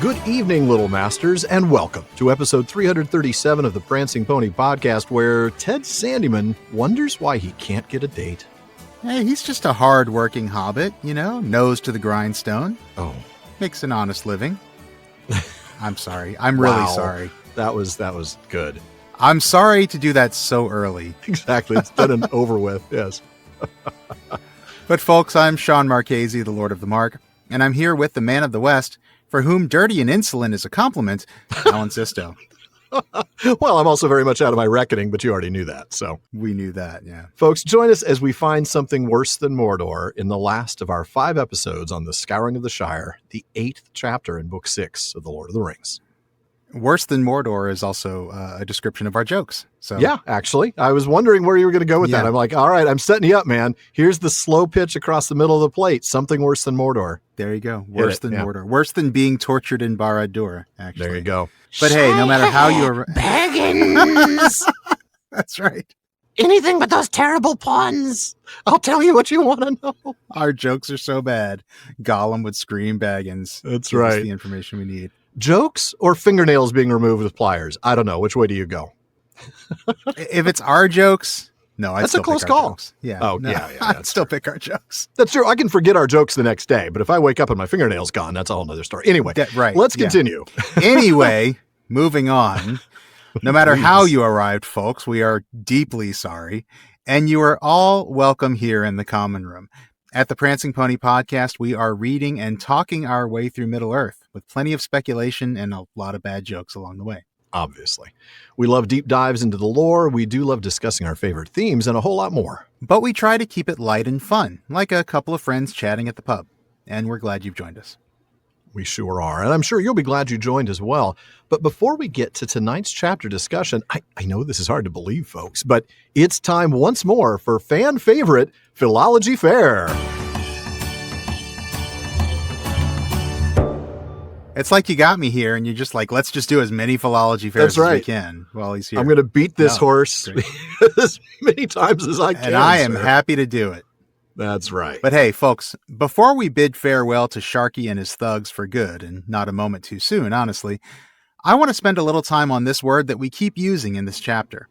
Good evening, Little Masters, and welcome to episode 337 of the Prancing Pony podcast, where Ted Sandyman wonders why he can't get a date. Hey, he's just a hard-working hobbit, nose to the grindstone. Oh. Makes an honest living. I'm sorry. I'm really sorry. That was good. I'm sorry to do that so early. Exactly. It's done and over with, yes. But folks, I'm Shawn Marchese, the Lord of the Mark, and I'm here with the man of the West, for whom dirty and insolent is a compliment, Alan Sisto. Well, I'm also very much out of my reckoning, but you already knew that, so. We knew that, yeah. Folks, join us as we find something worse than Mordor in the last of our 5 episodes on the Scouring of the Shire, the 8th chapter in Book 6 of The Lord of the Rings. Worse than Mordor is also a description of our jokes. So yeah, actually, I was wondering where you were going to go with that. I'm like, all right, I'm setting you up, man. Here's the slow pitch across the middle of the plate. Something worse than Mordor. There you go. Worse than Mordor. Worse than being tortured in Barad-dûr, actually. There you go. But hey, no matter how you're... Baggins! That's right. Anything but those terrible puns. I'll tell you what you want to know. Our jokes are so bad. Gollum would scream Baggins. That's Give right. us the information we need. Jokes or fingernails being removed with pliers? I don't know. Which way do you go? If it's our jokes, no, I'd That's still a close pick our call. Jokes. Yeah. Oh, no, yeah. I'd still pick our jokes. That's true. I can forget our jokes the next day, but if I wake up and my fingernail's gone, that's a whole nother story. Anyway, right. Let's continue. Anyway, moving on. No matter how you arrived, folks, we are deeply sorry. And you are all welcome here in the common room. At the Prancing Pony podcast, we are reading and talking our way through Middle-earth with plenty of speculation and a lot of bad jokes along the way. Obviously. We love deep dives into the lore. We do love discussing our favorite themes and a whole lot more. But we try to keep it light and fun, like a couple of friends chatting at the pub. And we're glad you've joined us. We sure are. And I'm sure you'll be glad you joined as well. But before we get to tonight's chapter discussion, I know this is hard to believe, folks, but it's time once more for fan favorite Philology Fair. It's like you got me here and you're just like, let's just do as many philology fairs as we can while he's here. I'm going to beat this horse as many times as I can. And I am happy to do it. That's right. But hey, folks, before we bid farewell to Sharkey and his thugs for good, and not a moment too soon, honestly, I want to spend a little time on this word that we keep using in this chapter.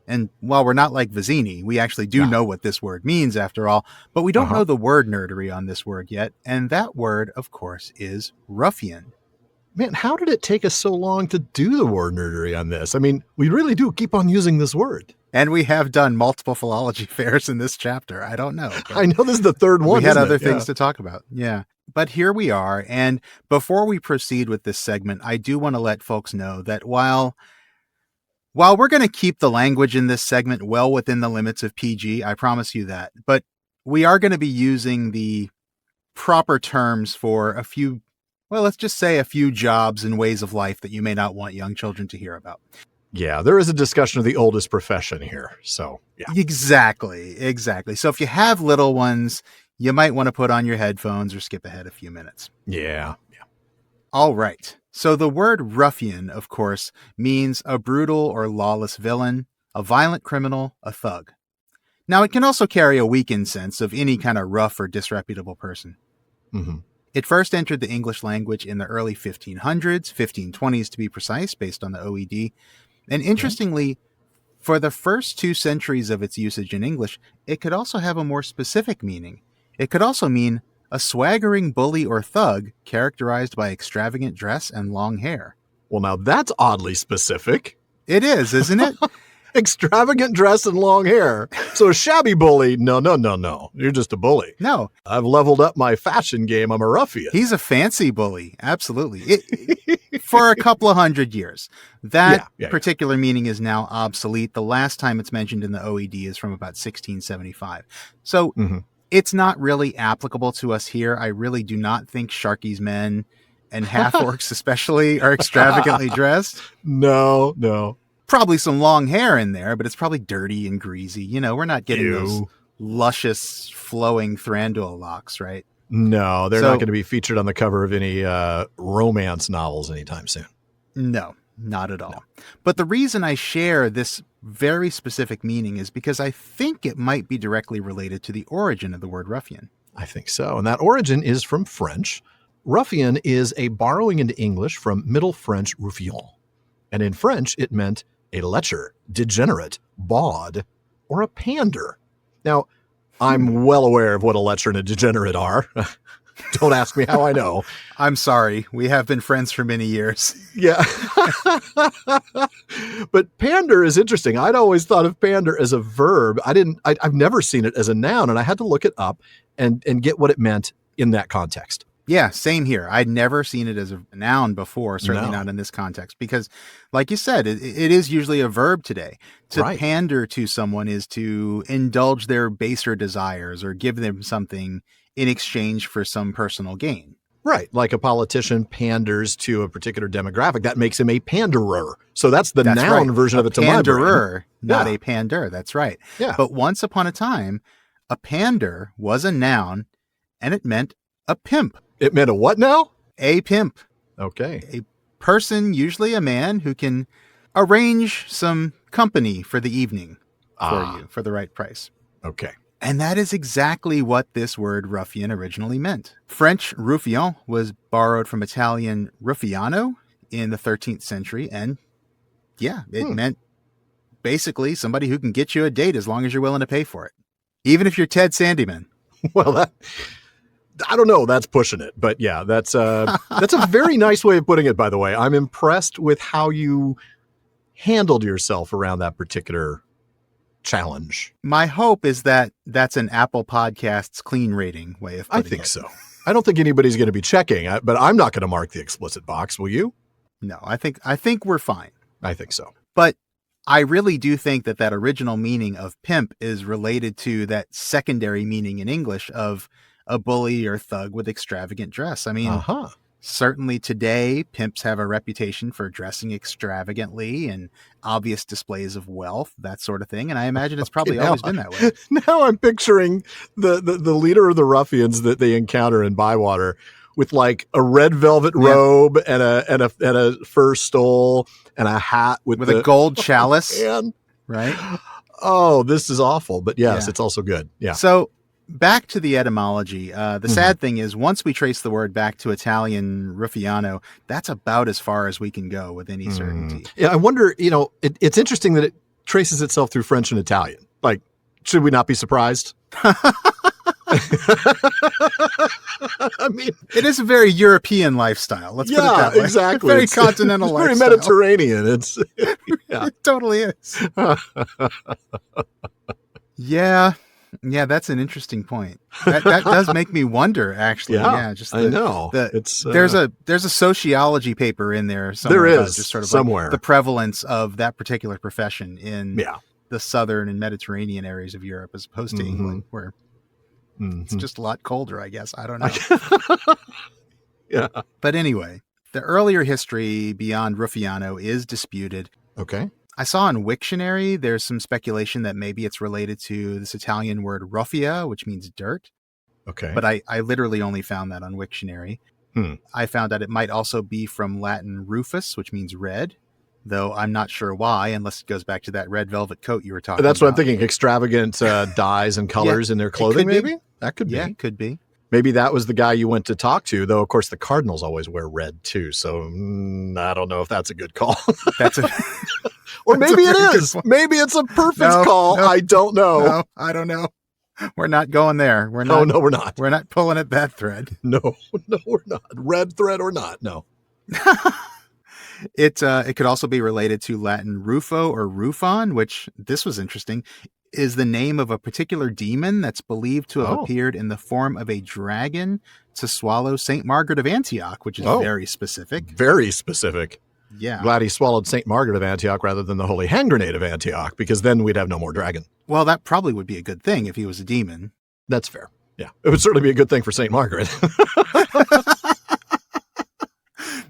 And while we're not like Vizzini, we actually do know what this word means after all, but we don't know the word nerdery on this word yet. And that word, of course, is ruffian. Man, how did it take us so long to do the word nerdery on this? I mean, we really do keep on using this word. And we have done multiple philology fairs in this chapter. I don't know. I know this is the third one. We had other things to talk about. Yeah. But here we are. And before we proceed with this segment, I do want to let folks know that while we're going to keep the language in this segment well within the limits of PG, I promise you that, but we are going to be using the proper terms for a few, well, let's just say a few jobs and ways of life that you may not want young children to hear about. Yeah, there is a discussion of the oldest profession here. So, yeah. Exactly. So if you have little ones, you might want to put on your headphones or skip ahead a few minutes. Yeah. All right. So the word ruffian, of course, means a brutal or lawless villain, a violent criminal, a thug. Now, it can also carry a weakened sense of any kind of rough or disreputable person. Mm-hmm. It first entered the English language in the early 1500s, 1520s to be precise, based on the OED. And interestingly, for the first 2 centuries of its usage in English, it could also have a more specific meaning. It could also mean a swaggering bully or thug characterized by extravagant dress and long hair. Well, now that's oddly specific. It is, isn't it? Extravagant dress and long hair. So a shabby bully, no. You're just a bully. No. I've leveled up my fashion game. I'm a ruffian. He's a fancy bully. Absolutely. For a couple of hundred years. That particular meaning is now obsolete. The last time it's mentioned in the OED is from about 1675. So it's not really applicable to us here. I really do not think Sharkey's men and half-orcs especially are extravagantly dressed. No. Probably some long hair in there, but it's probably dirty and greasy. We're not getting those luscious, flowing Thranduil locks, right? No, they're not going to be featured on the cover of any romance novels anytime soon. No, not at all. No. But the reason I share this very specific meaning is because I think it might be directly related to the origin of the word ruffian. I think so. And that origin is from French. Ruffian is a borrowing into English from Middle French ruffian. And in French, it meant a lecher, degenerate, bawd, or a pander. Now, I'm well aware of what a lecher and a degenerate are. Don't ask me how I know. I'm sorry. We have been friends for many years. Yeah. But pander is interesting. I'd always thought of pander as a verb. I've never seen it as a noun, and I had to look it up and get what it meant in that context. Yeah, same here. I'd never seen it as a noun before, certainly not in this context, because like you said, it is usually a verb today. To pander to someone is to indulge their baser desires or give them something in exchange for some personal gain. Right. Like a politician panders to a particular demographic. That makes him a panderer. So that's the noun version of it to my brain. Panderer, not a pander. That's right. Yeah. But once upon a time, a pander was a noun, and it meant a pimp. It meant a what now? A pimp. Okay. A person, usually a man, who can arrange some company for the evening for you for the right price. Okay. And that is exactly what this word ruffian originally meant. French ruffian was borrowed from Italian ruffiano in the 13th century. And yeah, it meant basically somebody who can get you a date as long as you're willing to pay for it. Even if you're Ted Sandyman. Well, I don't know. That's pushing it. But yeah, that's a very nice way of putting it, by the way. I'm impressed with how you handled yourself around that particular challenge. My hope is that that's an Apple Podcasts clean rating way of putting it. I think so. I don't think anybody's going to be checking, but I'm not going to mark the explicit box. Will you? No, I think we're fine. I think so. But I really do think that original meaning of pimp is related to that secondary meaning in English of a bully or thug with extravagant dress. I mean, certainly today, pimps have a reputation for dressing extravagantly and obvious displays of wealth, that sort of thing. And I imagine it's probably always been that way. Now I'm picturing the leader of the ruffians that they encounter in Bywater with like a red velvet robe and a fur stole and a hat with a gold chalice. Right? Oh, this is awful. But yes, it's also good. Yeah. So back to the etymology. The sad thing is, once we trace the word back to Italian ruffiano, that's about as far as we can go with any certainty. Yeah, I wonder, it's interesting that it traces itself through French and Italian. Like, should we not be surprised? I mean, it is a very European lifestyle. Let's put it that way. Exactly. Very continental lifestyle. Very Mediterranean. It totally is. Yeah, that's an interesting point. That does make me wonder, actually. I know. There's a sociology paper in there somewhere. There is, just sort of somewhere. Like the prevalence of that particular profession in the southern and Mediterranean areas of Europe as opposed to England, where it's just a lot colder, I guess. I don't know. Yeah. But anyway, the earlier history beyond Ruffiano is disputed. Okay. I saw in Wiktionary, there's some speculation that maybe it's related to this Italian word ruffia, which means dirt. Okay. But I literally only found that on Wiktionary. I found that it might also be from Latin rufus, which means red, though I'm not sure why, unless it goes back to that red velvet coat you were talking about. That's what I'm thinking. Extravagant dyes and colors in their clothing, maybe? That could be. Yeah, it could be. Maybe that was the guy you went to talk to, though, of course, the Cardinals always wear red, too. So I don't know if that's a good call. Or maybe it is. Maybe it's a perfect call. I don't know. No, I don't know. We're not going there. We're not. No, we're not. We're not pulling at that thread. No, we're not. Red thread or not. No. It could also be related to Latin rufo or rufon, which, this was interesting, is the name of a particular demon that's believed to have appeared in the form of a dragon to swallow St. Margaret of Antioch, which is very specific. Very specific. Yeah. Glad he swallowed St. Margaret of Antioch rather than the Holy Hand Grenade of Antioch, because then we'd have no more dragon. Well, that probably would be a good thing if he was a demon. That's fair. Yeah. It would certainly be a good thing for St. Margaret.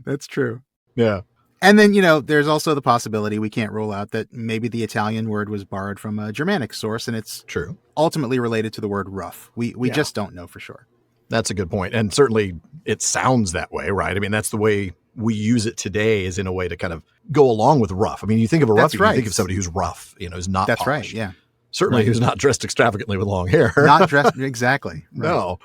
That's true. Yeah. And then, there's also the possibility we can't rule out that maybe the Italian word was borrowed from a Germanic source, and it's true ultimately related to the word rough. We just don't know for sure. That's a good point. And certainly it sounds that way, right? I mean, that's the way we use it today, is in a way to kind of go along with rough. I mean, you think of a rough, you think of somebody who's rough, who's not That's polished. Right, yeah. Certainly who's not dressed extravagantly with long hair. Not dressed, exactly. Right. No.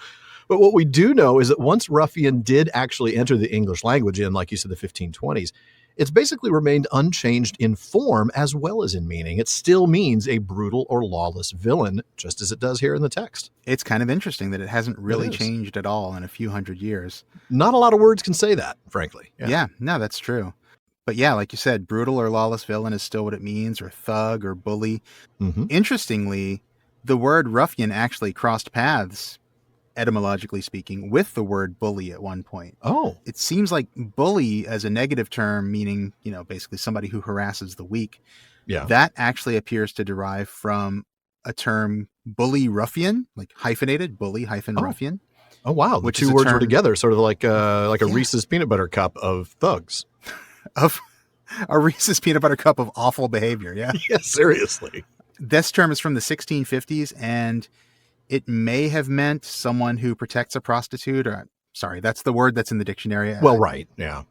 But what we do know is that once ruffian did actually enter the English language in, like you said, the 1520s, it's basically remained unchanged in form as well as in meaning. It still means a brutal or lawless villain, just as it does here in the text. It's kind of interesting that it hasn't really changed at all in a few hundred years. Not a lot of words can say that, frankly. Yeah, no, that's true. But yeah, like you said, brutal or lawless villain is still what it means, or thug or bully. Mm-hmm. Interestingly, the word ruffian actually crossed paths, etymologically speaking, with the word bully at one point. Oh. It seems like bully as a negative term, meaning, basically somebody who harasses the weak. Yeah. That actually appears to derive from a term bully ruffian, like hyphenated, bully hyphen ruffian. Oh, wow. The two words were together, sort of like a Reese's peanut butter cup of thugs. Of a Reese's peanut butter cup of awful behavior. Yeah. Yeah, seriously. This term is from the 1650s, and it may have meant someone who protects a prostitute, or sorry, that's the word that's in the dictionary. Well, right. Yeah.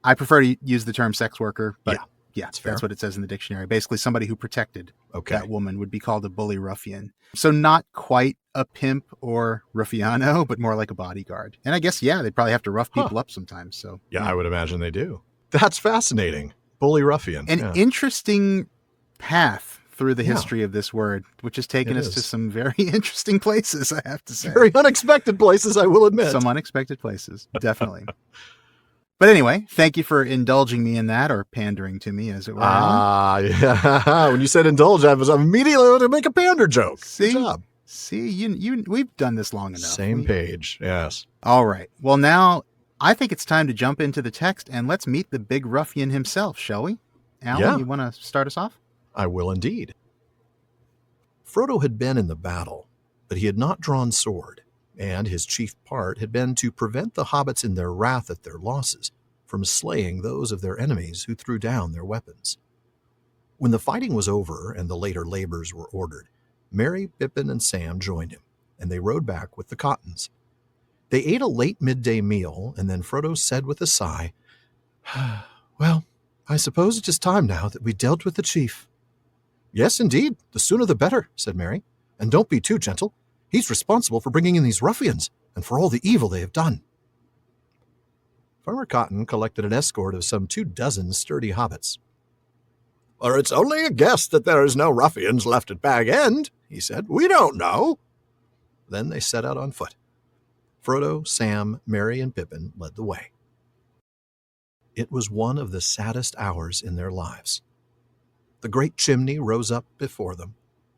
I prefer to use the term sex worker, but yeah, that's what it says in the dictionary. Basically, somebody who protected Okay. that woman would be called a bully ruffian. So not quite a pimp or ruffiano, but more like a bodyguard. And I guess, they'd probably have to rough people up sometimes. So yeah, I would imagine they do. That's fascinating. Bully ruffian. An interesting path through the history of this word, which has taken us to some very interesting places, I have to say. Very unexpected places, I will admit. Some unexpected places, definitely. But anyway, thank you for indulging me in that, or pandering to me, as it were. Yeah. When you said indulge, I was immediately able to make a pander joke. See? Good job. See, you we've done this long enough. Same page, yes. All right. Well, now I think it's time to jump into the text, and let's meet the big ruffian himself, shall we? Alan, you want to start us off? I will indeed. Frodo had been in the battle, but he had not drawn sword, and his chief part had been to prevent the hobbits in their wrath at their losses from slaying those of their enemies who threw down their weapons. When the fighting was over and the later labors were ordered, Merry, Pippin, and Sam joined him, and they rode back with the Cottons. They ate a late midday meal, and then Frodo said with a sigh, "Well, I suppose it is time now that we dealt with the chief." "Yes, indeed. The sooner the better," said Merry. "And don't be too gentle. He's responsible for bringing in these ruffians and for all the evil they have done." Farmer Cotton collected an escort of some 24 sturdy hobbits. "Or it's only a guess that there is no ruffians left at Bag End," he said. "We don't know." Then they set out on foot. Frodo, Sam, Merry, and Pippin led the way. It was one of the saddest hours in their lives. The great chimney rose up before them,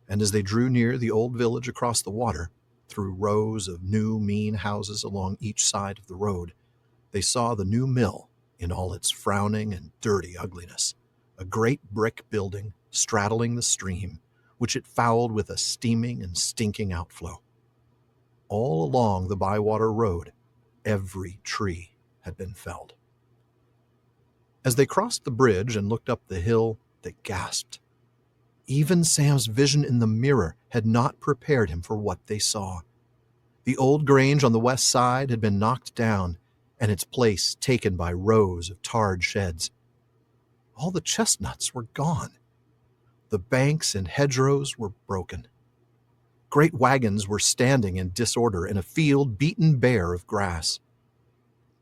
and as they drew near the old village across the water, through rows of new, mean houses along each side of the road, they saw the new mill in all its frowning and dirty ugliness, a great brick building straddling the stream, which it fouled with a steaming and stinking outflow. All along the Bywater Road, every tree had been felled. As they crossed the bridge and looked up the hill, they gasped. Even Sam's vision in the mirror had not prepared him for what they saw. The old grange on the west side had been knocked down, and its place taken by rows of tarred sheds. All the chestnuts were gone. The banks and hedgerows were broken. Great wagons were standing in disorder in a field beaten bare of grass.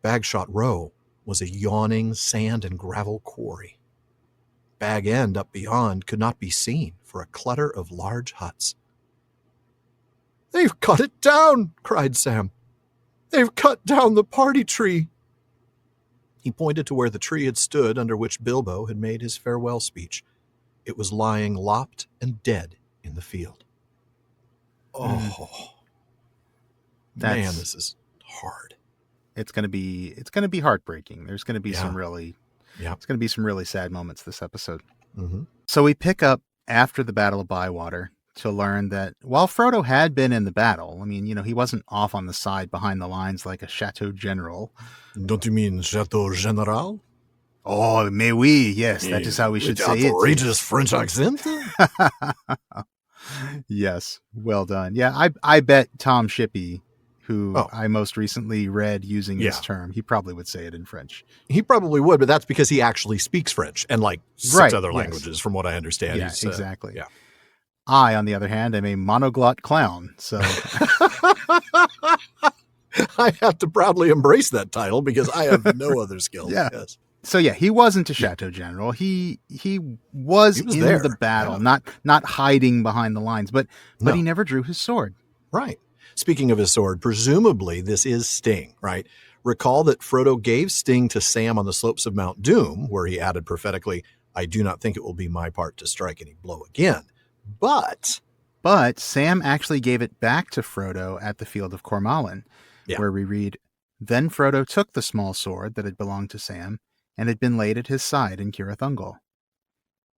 Bagshot Row was a yawning sand and gravel quarry. Bag End up beyond could not be seen for a clutter of large huts. "They've cut it down!" cried Sam. "They've cut down the party tree!" He pointed to where the tree had stood under which Bilbo had made his farewell speech. It was lying lopped and dead in the field. Oh, man, this is hard. It's going to be heartbreaking. There's going to be some really sad moments this episode. Mm-hmm. So we pick up after the Battle of Bywater to learn that while Frodo had been in the battle, I mean, he wasn't off on the side behind the lines like a Chateau General. Don't you mean Chateau General? Oh, mais oui, yes, that is how we should say it. Outrageous French accent? Yes, well done. Yeah, I bet Tom Shippey, who I most recently read using this term, he probably would say it in French. He probably would, but that's because he actually speaks French and like six other languages, from what I understand. Yeah, exactly. Yeah. I, on the other hand, am a monoglot clown, so I have to proudly embrace that title because I have no other skills. Yeah. Yes. So yeah, he wasn't a Chateau General. He was in there. the battle, Yeah. not hiding behind the lines, but No. he never drew his sword. Right. Speaking of his sword, presumably this is Sting, right? Recall that Frodo gave Sting to Sam on the slopes of Mount Doom, where he added prophetically, I do not think it will be my part to strike any blow again. But Sam actually gave it back to Frodo at the field of Cormallen, Yeah. where we read, Then Frodo took the small sword that had belonged to Sam and had been laid at his side in Cirith Ungol.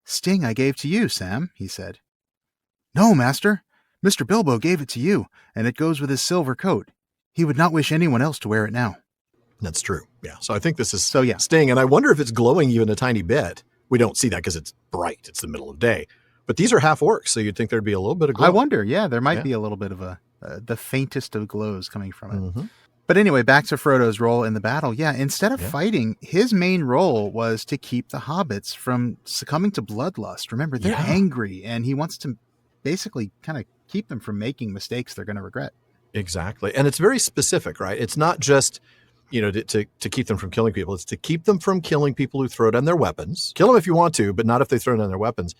Sting I gave to you, Sam, he said. No, master. Mr. Bilbo gave it to you, and it goes with his silver coat. He would not wish anyone else to wear it now. That's true. Yeah. So I think this is So, yeah. Sting, and I wonder if it's glowing even a tiny bit. We don't see that because it's bright. It's the middle of day. But these are half orcs, so you'd think there'd be a little bit of glow. I wonder, yeah, there might Yeah. be a little bit of the faintest of glows coming from it. Mm-hmm. But anyway, back to Frodo's role in the battle. Yeah, instead of Yeah. fighting, his main role was to keep the hobbits from succumbing to bloodlust. Remember, they're Yeah. angry, and he wants to basically kind of keep them from making mistakes they're going to regret. Exactly. And it's very specific, right? It's not just, to keep them from killing people. It's to keep them from killing people who throw down their weapons. Kill them if you want to, but not if they throw down their weapons.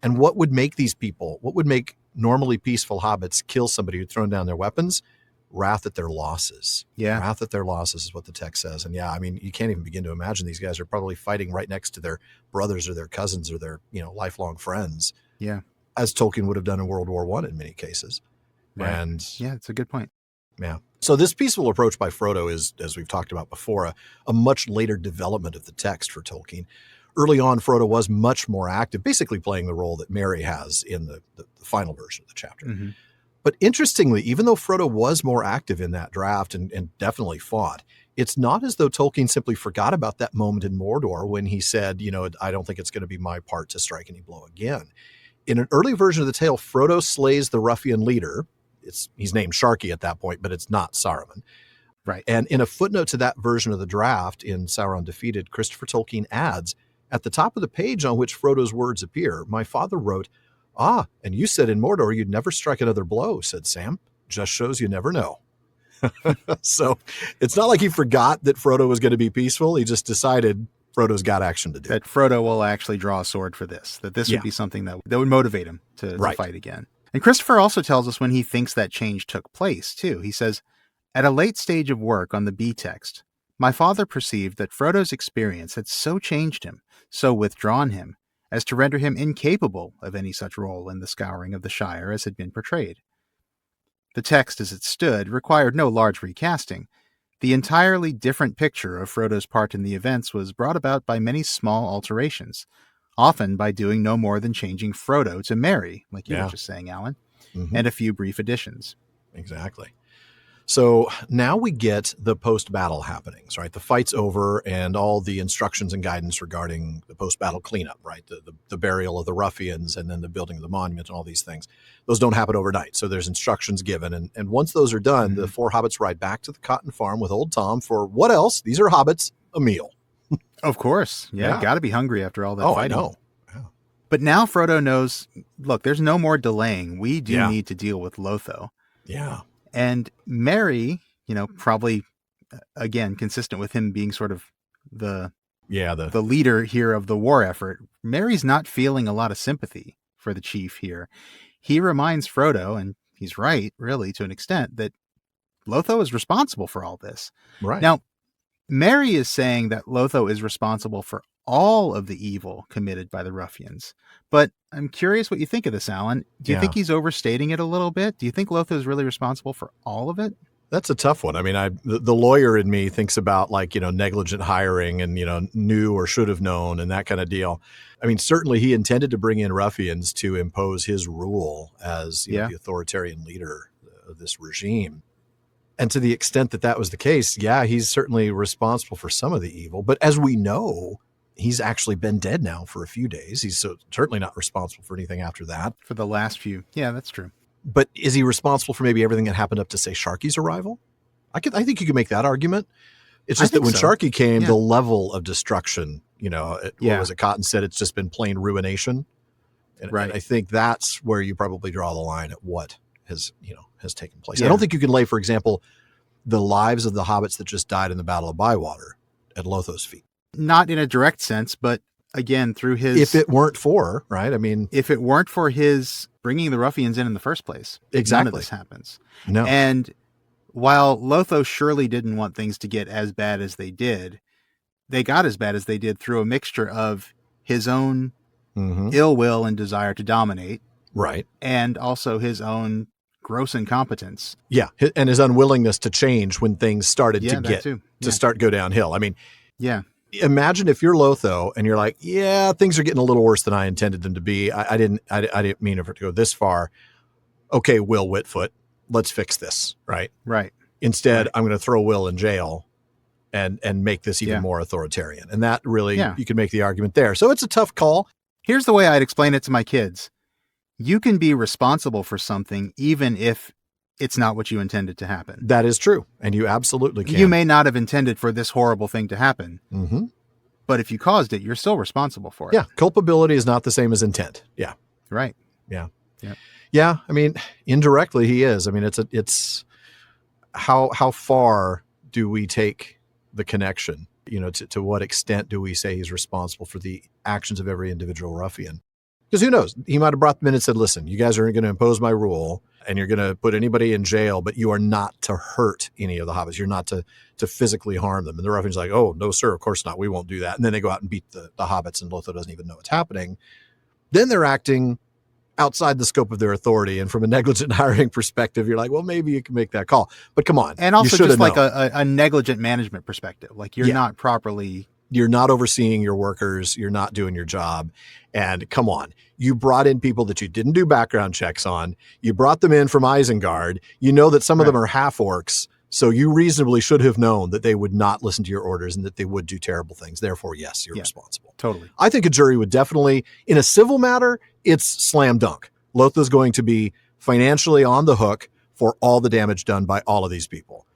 And what would make normally peaceful hobbits kill somebody who'd thrown down their weapons? Wrath at their losses. Yeah. Wrath at their losses is what the text says. And yeah, I mean, you can't even begin to imagine these guys are probably fighting right next to their brothers or their cousins or their, lifelong friends. Yeah. As Tolkien would have done in World War I in many cases. Right. And yeah, it's a good point. yeah. So this peaceful approach by Frodo is, as we've talked about before, a much later development of the text for Tolkien. Early on, Frodo was much more active, basically playing the role that Merry has in the final version of the chapter. Mm-hmm. But interestingly, even though Frodo was more active in that draft and definitely fought, it's not as though Tolkien simply forgot about that moment in Mordor when he said, I don't think it's going to be my part to strike any blow again. In an early version of the tale, Frodo slays the ruffian leader. He's named Sharkey at that point, but it's not Saruman. Right. And in a footnote to that version of the draft in Sauron Defeated, Christopher Tolkien adds, at the top of the page on which Frodo's words appear, my father wrote, and you said in Mordor you'd never strike another blow, said Sam. Just shows you never know. So it's not like he forgot that Frodo was going to be peaceful. He just decided Frodo's got action to do. That Frodo will actually draw a sword for this, that this would be something that would motivate him to fight again. And Christopher also tells us when he thinks that change took place, too. He says, at a late stage of work on the B text, my father perceived that Frodo's experience had so changed him, so withdrawn him, as to render him incapable of any such role in the scouring of the Shire as had been portrayed. The text as it stood required no large recasting. The entirely different picture of Frodo's part in the events was brought about by many small alterations, often by doing no more than changing Frodo to Merry, like you were just saying, Alan, and a few brief additions. Exactly. So now we get the post-battle happenings, right? The fight's over and all the instructions and guidance regarding the post-battle cleanup, right? The burial of the ruffians and then the building of the monument and all these things. Those don't happen overnight. So there's instructions given. And once those are done, the four hobbits ride back to the cotton farm with old Tom for what else? These are hobbits, a meal. Of course. Yeah. Got to be hungry after all that fighting. I know. Yeah. But now Frodo knows, look, there's no more delaying. We do need to deal with Lotho. Yeah. And Merry, probably, again, consistent with him being sort of the leader here of the war effort, Merry's not feeling a lot of sympathy for the chief here. He reminds Frodo, and he's right, really, to an extent, that Lotho is responsible for all this. Right. Now, Merry is saying that Lotho is responsible for all of the evil committed by the ruffians. But I'm curious what you think of this, Alan. Do you think he's overstating it a little bit? Do you think Lotho is really responsible for all of it? That's a tough one. I mean, the lawyer in me thinks about negligent hiring and, knew or should have known and that kind of deal. I mean, certainly he intended to bring in ruffians to impose his rule as the authoritarian leader of this regime. And to the extent that was the case, he's certainly responsible for some of the evil. But as we know, he's actually been dead now for a few days. He's certainly not responsible for anything after that. For the last few. Yeah, that's true. But is he responsible for maybe everything that happened up to, say, Sharkey's arrival? I think you could make that argument. It's just that when Sharkey came, the level of destruction, what was it? Cotton said it's just been plain ruination. And I think that's where you probably draw the line at what has taken place. I don't think you can lay, for example, the lives of the hobbits that just died in the Battle of Bywater at Lotho's feet. Not in a direct sense, but again, through his... If it weren't for, right? I mean... If it weren't for his bringing the ruffians in the first place, exactly. none of this happens. No. And while Lotho surely didn't want things to get as bad as they did, they got as bad as they did through a mixture of his own ill will and desire to dominate. Right. And also his own gross incompetence. Yeah. And his unwillingness to change when things started to go downhill. I mean, imagine if you're Lotho and you're like, yeah, things are getting a little worse than I intended them to be. I didn't mean for it to go this far. Okay, Will Whitfoot, let's fix this. Right. Right. Instead, I'm going to throw Will in jail and make this even more authoritarian. And that really, you can make the argument there. So it's a tough call. Here's the way I'd explain it to my kids. You can be responsible for something even if it's not what you intended to happen. That is true. And you absolutely can. You may not have intended for this horrible thing to happen. Mm-hmm. But if you caused it, you're still responsible for it. Yeah. Culpability is not the same as intent. Yeah. Right. Yeah. Yep. Yeah. I mean, indirectly he is. I mean, it's how far do we take the connection? You know, to what extent do we say he's responsible for the actions of every individual ruffian? Because who knows? He might have brought them in and said, listen, you guys are going to impose my rule and you're going to put anybody in jail, but you are not to hurt any of the hobbits. You're not to physically harm them. And the ruffian's like, oh, no, sir, of course not. We won't do that. And then they go out and beat the hobbits and Lotho doesn't even know what's happening. Then they're acting outside the scope of their authority. And from a negligent hiring perspective, you're like, well, maybe you can make that call. But come on. And also just like a negligent management perspective. Like you're not properly... You're not overseeing your workers. You're not doing your job. And come on, you brought in people that you didn't do background checks on. You brought them in from Isengard. You know that some of them are half orcs. So you reasonably should have known that they would not listen to your orders and that they would do terrible things. Therefore, yes, you're responsible. Totally. I think a jury would definitely, in a civil matter, it's slam dunk. Lotho's going to be financially on the hook for all the damage done by all of these people.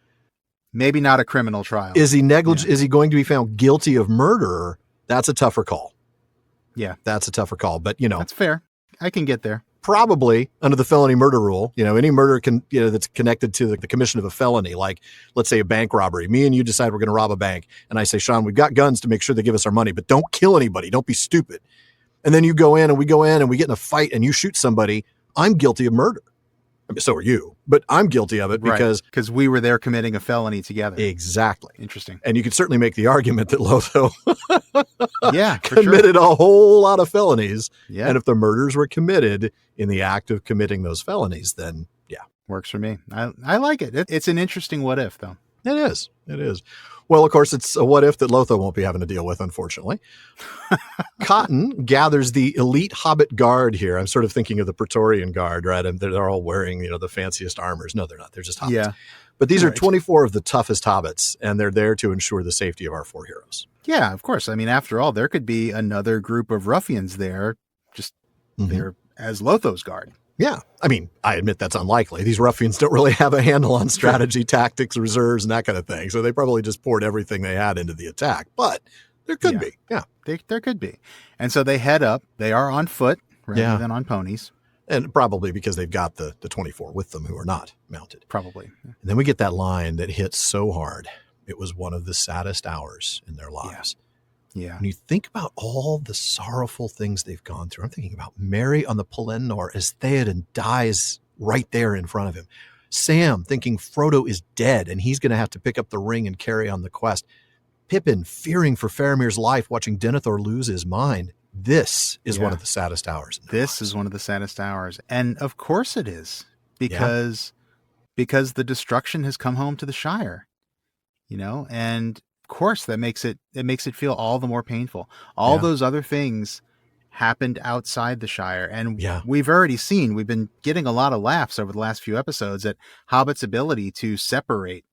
Maybe not a criminal trial. Is he negligent? Is he going to be found guilty of murder? That's a tougher call. Yeah. That's a tougher call. But, you know. That's fair. I can get there. Probably under the felony murder rule, you know, any murder that's connected to the commission of a felony, like let's say a bank robbery. Me and you decide we're going to rob a bank. And I say, Shawn, we've got guns to make sure they give us our money, but don't kill anybody. Don't be stupid. And then you go in and we get in a fight and you shoot somebody. I'm guilty of murder. I mean, so are you, but I'm guilty of it because we were there committing a felony together. Exactly. Interesting. And you could certainly make the argument that Lotho committed a whole lot of felonies. Yeah. And if the murders were committed in the act of committing those felonies, then works for me. I like it. It's an interesting what if though. It is. It is. Well, of course, it's a what if that Lotho won't be having to deal with, unfortunately. Cotton gathers the elite hobbit guard here. I'm sort of thinking of the Praetorian Guard, right? And they're all wearing, the fanciest armors. No, they're not. They're just hobbits. Yeah. But these are 24 of the toughest hobbits, and they're there to ensure the safety of our four heroes. Yeah, of course. I mean, after all, there could be another group of ruffians there, just there as Lotho's guard. Yeah. I mean, I admit that's unlikely. These ruffians don't really have a handle on strategy, tactics, reserves, and that kind of thing. So they probably just poured everything they had into the attack. But there could be. Yeah. There could be. And so they head up. They are on foot rather than on ponies. And probably because they've got the 24 with them who are not mounted. Probably. Yeah. And then we get that line that hits so hard. It was one of the saddest hours in their lives. Yeah. When you think about all the sorrowful things they've gone through, I'm thinking about Merry on the Pelennor as Theoden dies right there in front of him. Sam thinking Frodo is dead and he's going to have to pick up the ring and carry on the quest. Pippin fearing for Faramir's life, watching Denethor lose his mind. This is one of the saddest hours. This is one of the saddest hours. And of course it is because the destruction has come home to the Shire, and of course that makes it feel all the more painful. All those other things happened outside the Shire. And we've been getting a lot of laughs over the last few episodes at Hobbit's ability to separate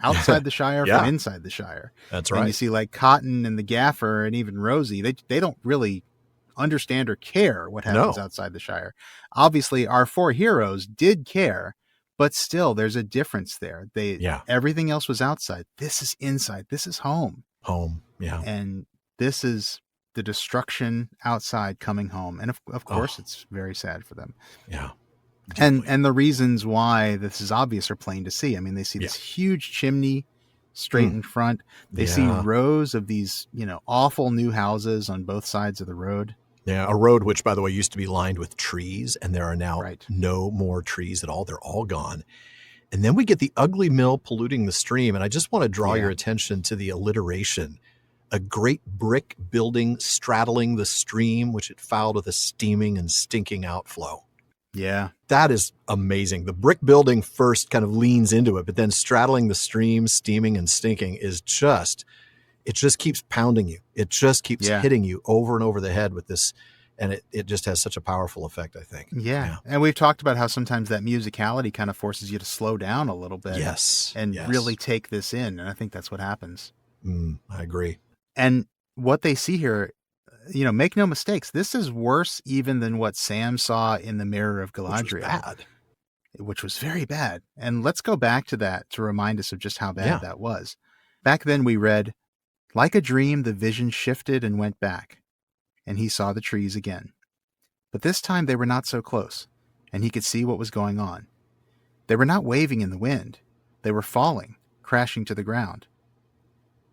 outside the Shire from inside the Shire. That's right. And you see like Cotton and the Gaffer and even Rosie, they don't really understand or care what happens outside the Shire. Obviously our four heroes did care, but still there's a difference there. Everything else was outside. This is inside. This is home. Yeah. And this is the destruction outside coming home. And of course it's very sad for them. Yeah. deeply. And the reasons why this is obvious are plain to see. I mean, they see this huge chimney straight in front. They see rows of these, awful new houses on both sides of the road. Yeah, a road which, by the way, used to be lined with trees, and there are now Right. no more trees at all. They're all gone. And then we get the ugly mill polluting the stream, and I just want to draw your attention to the alliteration. A great brick building straddling the stream, which it fouled with a steaming and stinking outflow. Yeah. That is amazing. The brick building first kind of leans into it, but then straddling the stream, steaming and stinking is just, it just keeps pounding you. It just keeps hitting you over and over the head with this. And it just has such a powerful effect, I think. Yeah. And we've talked about how sometimes that musicality kind of forces you to slow down a little bit. Yes. And really take this in. And I think that's what happens. I agree. And what they see here, make no mistakes. This is worse even than what Sam saw in the Mirror of Galadriel. Which was very bad. And let's go back to that to remind us of just how bad that was. Back then we read, like a dream, the vision shifted and went back, and he saw the trees again. But this time they were not so close, and he could see what was going on. They were not waving in the wind. They were falling, crashing to the ground.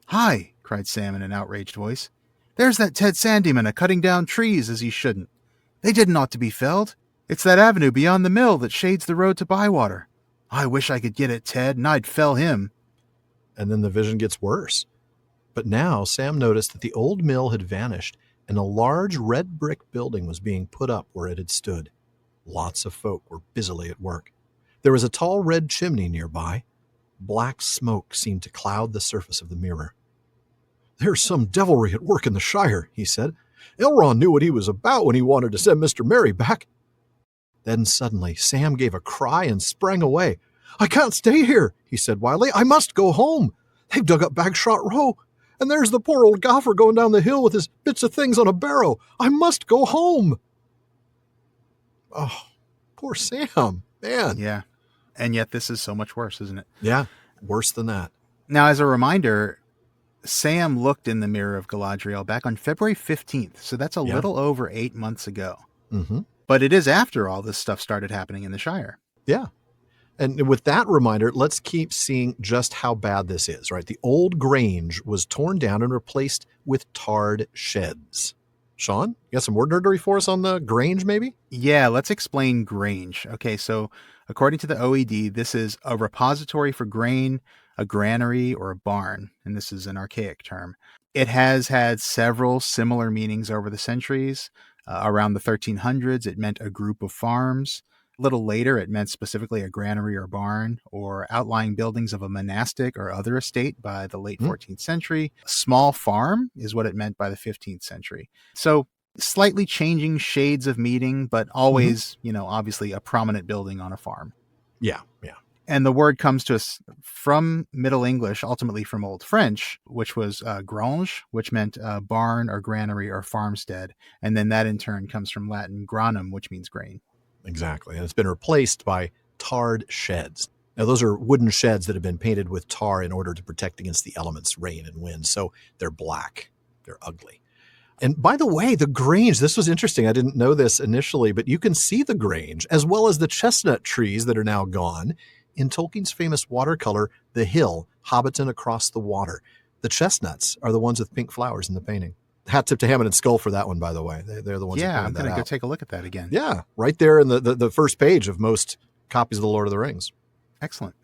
"Hi!" cried Sam in an outraged voice. "There's that Ted Sandyman a-cutting down trees as he shouldn't. They didn't ought to be felled. It's that avenue beyond the mill that shades the road to Bywater. I wish I could get at Ted, and I'd fell him." And then the vision gets worse. But now Sam noticed that the old mill had vanished, and a large red brick building was being put up where it had stood. Lots of folk were busily at work. There was a tall red chimney nearby. Black smoke seemed to cloud the surface of the mirror. "There's some devilry at work in the Shire," he said. "Elrond knew what he was about when he wanted to send Mr. Merry back." Then suddenly Sam gave a cry and sprang away. "I can't stay here," he said wildly. "I must go home. They've dug up Bagshot Row, and there's the poor old gaffer going down the hill with his bits of things on a barrow. I must go home." Oh, poor Sam, man. Yeah. And yet this is so much worse, isn't it? Yeah, worse than that. Now, as a reminder, Sam looked in the Mirror of Galadriel back on February 15th, so that's a little over 8 months ago. But it is after all this stuff started happening in the Shire. Yeah. And with that reminder, let's keep seeing just how bad this is, right? The old grange was torn down and replaced with tarred sheds. Shawn, you got some word nerdery for us on the grange, maybe? Yeah, let's explain grange. Okay, so according to the OED, this is a repository for grain, a granary, or a barn, and this is an archaic term. It has had several similar meanings over the centuries. Around the 1300s, it meant a group of farms. A little later, it meant specifically a granary or barn, or outlying buildings of a monastic or other estate by the late 14th century. A small farm is what it meant by the 15th century. So slightly changing shades of meaning, but always, obviously a prominent building on a farm. Yeah. And the word comes to us from Middle English, ultimately from Old French, which was grange, which meant barn or granary or farmstead. And then that in turn comes from Latin granum, which means grain. Exactly. And it's been replaced by tarred sheds. Now, those are wooden sheds that have been painted with tar in order to protect against the elements, rain and wind. So they're black. They're ugly. And by the way, the grange, this was interesting. I didn't know this initially, but you can see the grange as well as the chestnut trees that are now gone in Tolkien's famous watercolor, The Hill, Hobbiton Across the Water. The chestnuts are the ones with pink flowers in the painting. Hat tip to Hammond and Skull for that one, by the way. They're the ones. Yeah, I'm going to go take a look at that again. Yeah, right there in the first page of most copies of The Lord of the Rings. Excellent.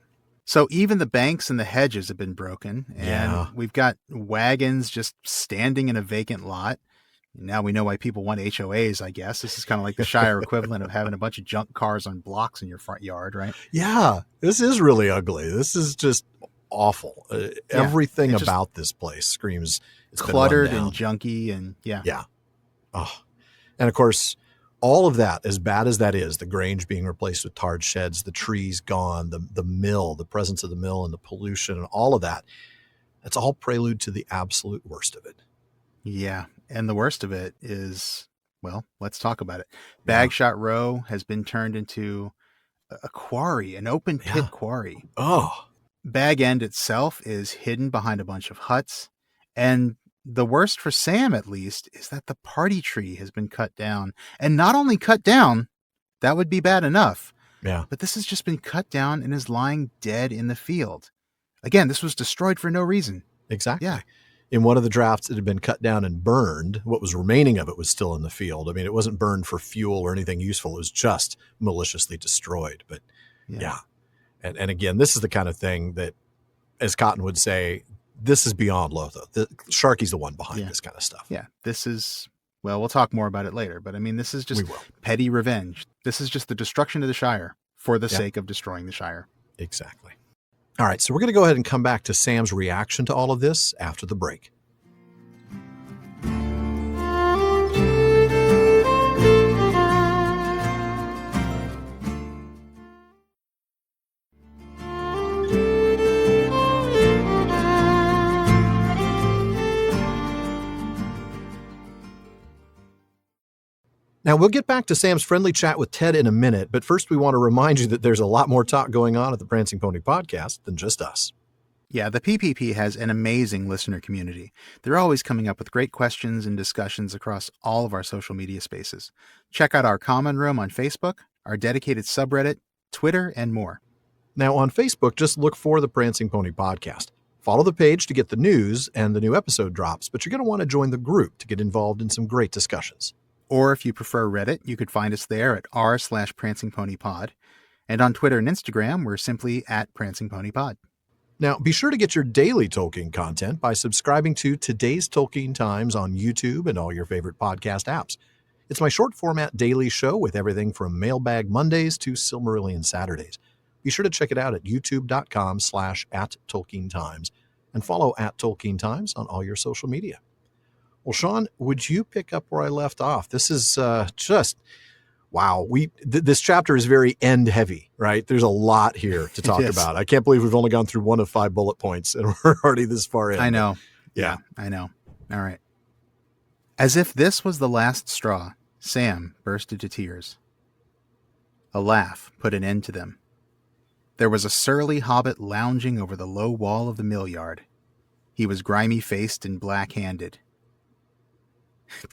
So even the banks and the hedges have been broken, and we've got wagons just standing in a vacant lot. Now we know why people want HOAs, I guess. This is kind of like the Shire equivalent of having a bunch of junk cars on blocks in your front yard, right? Yeah, this is really ugly. This is just awful. Everything about this place screams it's cluttered and junky and Yeah. Oh. And of course, all of that, as bad as that is, the grange being replaced with tarred sheds, the trees gone, the mill, the presence of the mill and the pollution and all of that, that's all prelude to the absolute worst of it. Yeah. And the worst of it is, well, let's talk about it. Bagshot Row has been turned into a quarry, an open pit quarry. Oh. Bag End itself is hidden behind a bunch of huts. And the worst for Sam, at least, is that the party tree has been cut down. And not only cut down, that would be bad enough, Yeah, But this has just been cut down and is lying dead in the field. Again, this was destroyed for no reason. exactly. Yeah. In one of the drafts, it had been cut down and burned. What was remaining of it was still in the field. I mean, it wasn't burned for fuel or anything useful. It was just maliciously destroyed. But yeah. And again, this is the kind of thing that, as Cotton would say, this is beyond Lotho. Sharky's the one behind this kind of stuff. Yeah, this is, well, we'll talk more about it later, but I mean, this is just petty revenge. This is just the destruction of the Shire for the sake of destroying the Shire. Exactly. All right, so we're going to go ahead and come back to Sam's reaction to all of this after the break. Now, we'll get back to Sam's friendly chat with Ted in a minute, but first we want to remind you that there's a lot more talk going on at the Prancing Pony Podcast than just us. Yeah, the PPP has an amazing listener community. They're always coming up with great questions and discussions across all of our social media spaces. Check out our common room on Facebook, our dedicated subreddit, Twitter, and more. Now, on Facebook, just look for the Prancing Pony Podcast. Follow the page to get the news and the new episode drops, but you're going to want to join the group to get involved in some great discussions. Or if you prefer Reddit, you could find us there at r/prancingponypod. And on Twitter and Instagram, we're simply at prancingponypod. Now, be sure to get your daily Tolkien content by subscribing to Today's Tolkien Times on YouTube and all your favorite podcast apps. It's my short format daily show with everything from Mailbag Mondays to Silmarillion Saturdays. Be sure to check it out at youtube.com/@TolkienTimes and follow @TolkienTimes on all your social media. Well, Shawn, would you pick up where I left off? This is just, wow. This chapter is very end heavy, right? There's a lot here to talk about. I can't believe we've only gone through 1 of 5 bullet points and we're already this far in. I know. Yeah, I know. All right. As if this was the last straw, Sam burst into tears. A laugh put an end to them. There was a surly hobbit lounging over the low wall of the mill yard. He was grimy-faced and black-handed.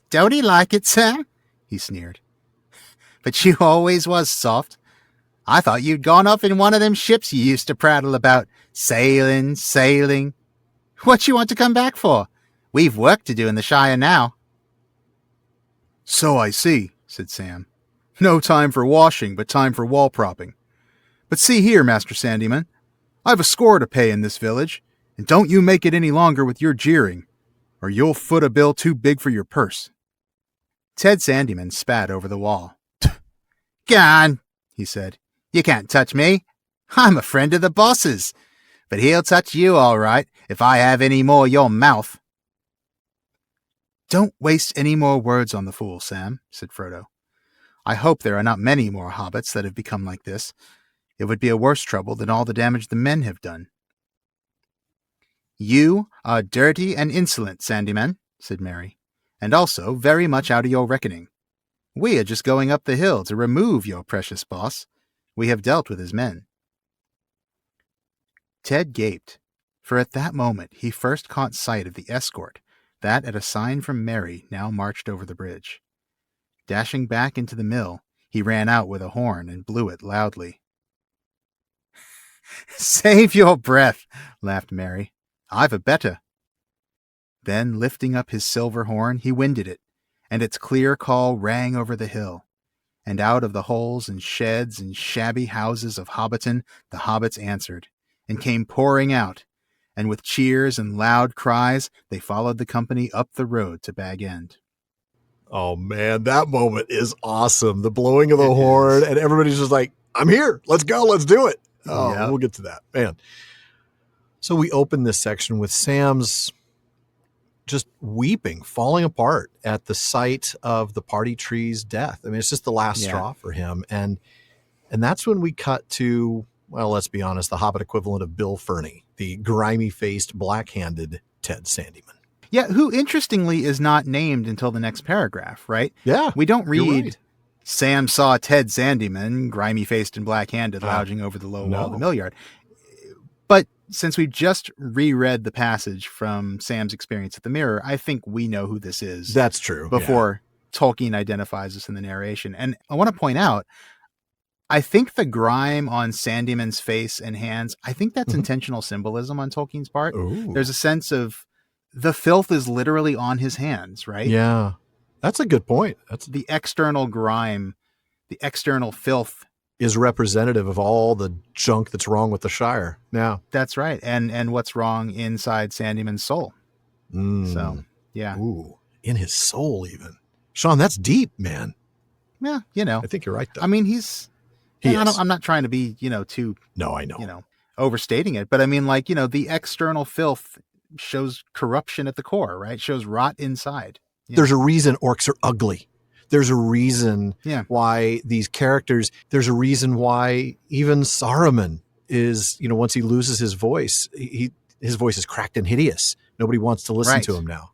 "Don't he like it, Sam?" he sneered. "But you always was soft. I thought you'd gone off in one of them ships you used to prattle about. Sailing. What you want to come back for? We've work to do in the Shire now." "So I see," said Sam. "No time for washing, but time for wall propping. But see here, Master Sandyman, I've a score to pay in this village, and don't you make it any longer with your jeering, or you'll foot a bill too big for your purse." Ted Sandyman spat over the wall. "Gone," he said. "You can't touch me. I'm a friend of the boss's. But he'll touch you all right if I have any more of your mouth." "Don't waste any more words on the fool, Sam," said Frodo. "I hope there are not many more hobbits that have become like this. It would be a worse trouble than all the damage the men have done." "You are dirty and insolent, Sandyman," said Merry, "and also very much out of your reckoning. We are just going up the hill to remove your precious boss. We have dealt with his men." Ted gaped, for at that moment he first caught sight of the escort that, at a sign from Merry, now marched over the bridge. Dashing back into the mill, he ran out with a horn and blew it loudly. "Save your breath," laughed Merry. "I've a better." Then, lifting up his silver horn, he winded it, and its clear call rang over the hill. And out of the holes and sheds and shabby houses of Hobbiton the hobbits answered, and came pouring out, and with cheers and loud cries they followed the company up the road to Bag End. Oh, man, that moment is awesome. The blowing of the horn, and everybody's just like, "I'm here. Let's go. Let's do it." Oh, We'll get to that, man. So we open this section with Sam's just weeping, falling apart at the sight of the party tree's death. I mean, it's just the last straw for him. And that's when we cut to, well, let's be honest, the Hobbit equivalent of Bill Ferny, the grimy-faced, black-handed Ted Sandyman. Yeah, who interestingly is not named until the next paragraph, right? Yeah. We don't read, right. Sam saw Ted Sandyman, grimy-faced and black-handed, lounging over the low wall of the mill yard. But since we've just reread the passage from Sam's experience at the mirror, I think we know who this is. That's true. Before Tolkien identifies us in the narration. And I want to point out, I think the grime on Sandyman's face and hands, I think that's intentional symbolism on Tolkien's part. Ooh. There's a sense of the filth is literally on his hands, right? Yeah. That's a good point. That's The external grime, the external filth is representative of all the junk that's wrong with the Shire. Yeah. That's right. And what's wrong inside Sandyman's soul. So, yeah. Ooh, in his soul even. Shawn, that's deep, man. Yeah, I think you're right, though. I mean, I'm not trying to be, too... No, I know. Overstating it. But I mean, like, the external filth shows corruption at the core, right? Shows rot inside. There's a reason orcs are ugly. There's a reason why these characters, there's a reason why even Saruman is, once he loses his voice, his voice is cracked and hideous. Nobody wants to listen to him now,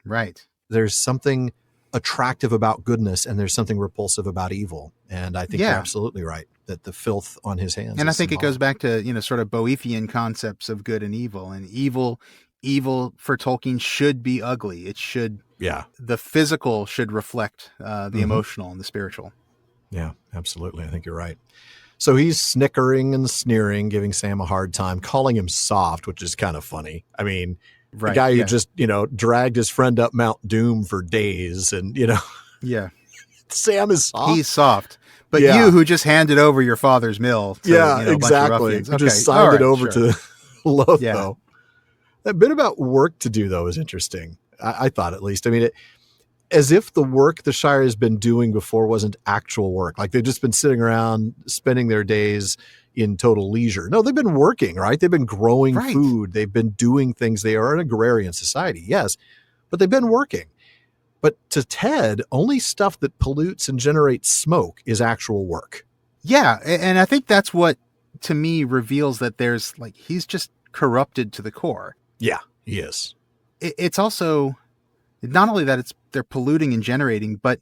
Right. There's something attractive about goodness and there's something repulsive about evil. And I think you're absolutely right that the filth on his hands. And I think it goes back to, sort of Boethian concepts of good and evil for Tolkien should be ugly. It should, the physical should reflect the emotional and the spiritual. Yeah, absolutely. I think you're right. So he's snickering and sneering, giving Sam a hard time, calling him soft, which is kind of funny. I mean, the guy who just, dragged his friend up Mount Doom for days and, Yeah. Sam is soft. He's soft. But you who just handed over your father's mill to, exactly. Okay. Just signed it over to Lotho. Yeah. That bit about work to do, though, is interesting. I thought, at least. I mean, as if the work the Shire has been doing before wasn't actual work. Like they've just been sitting around spending their days in total leisure. No, they've been working, right? They've been growing food. They've been doing things. They are an agrarian society, yes, but they've been working. But to Ted, only stuff that pollutes and generates smoke is actual work. Yeah. And I think that's what, to me, reveals that there's he's just corrupted to the core. Yeah, he is. It's also not only that they're polluting and generating, but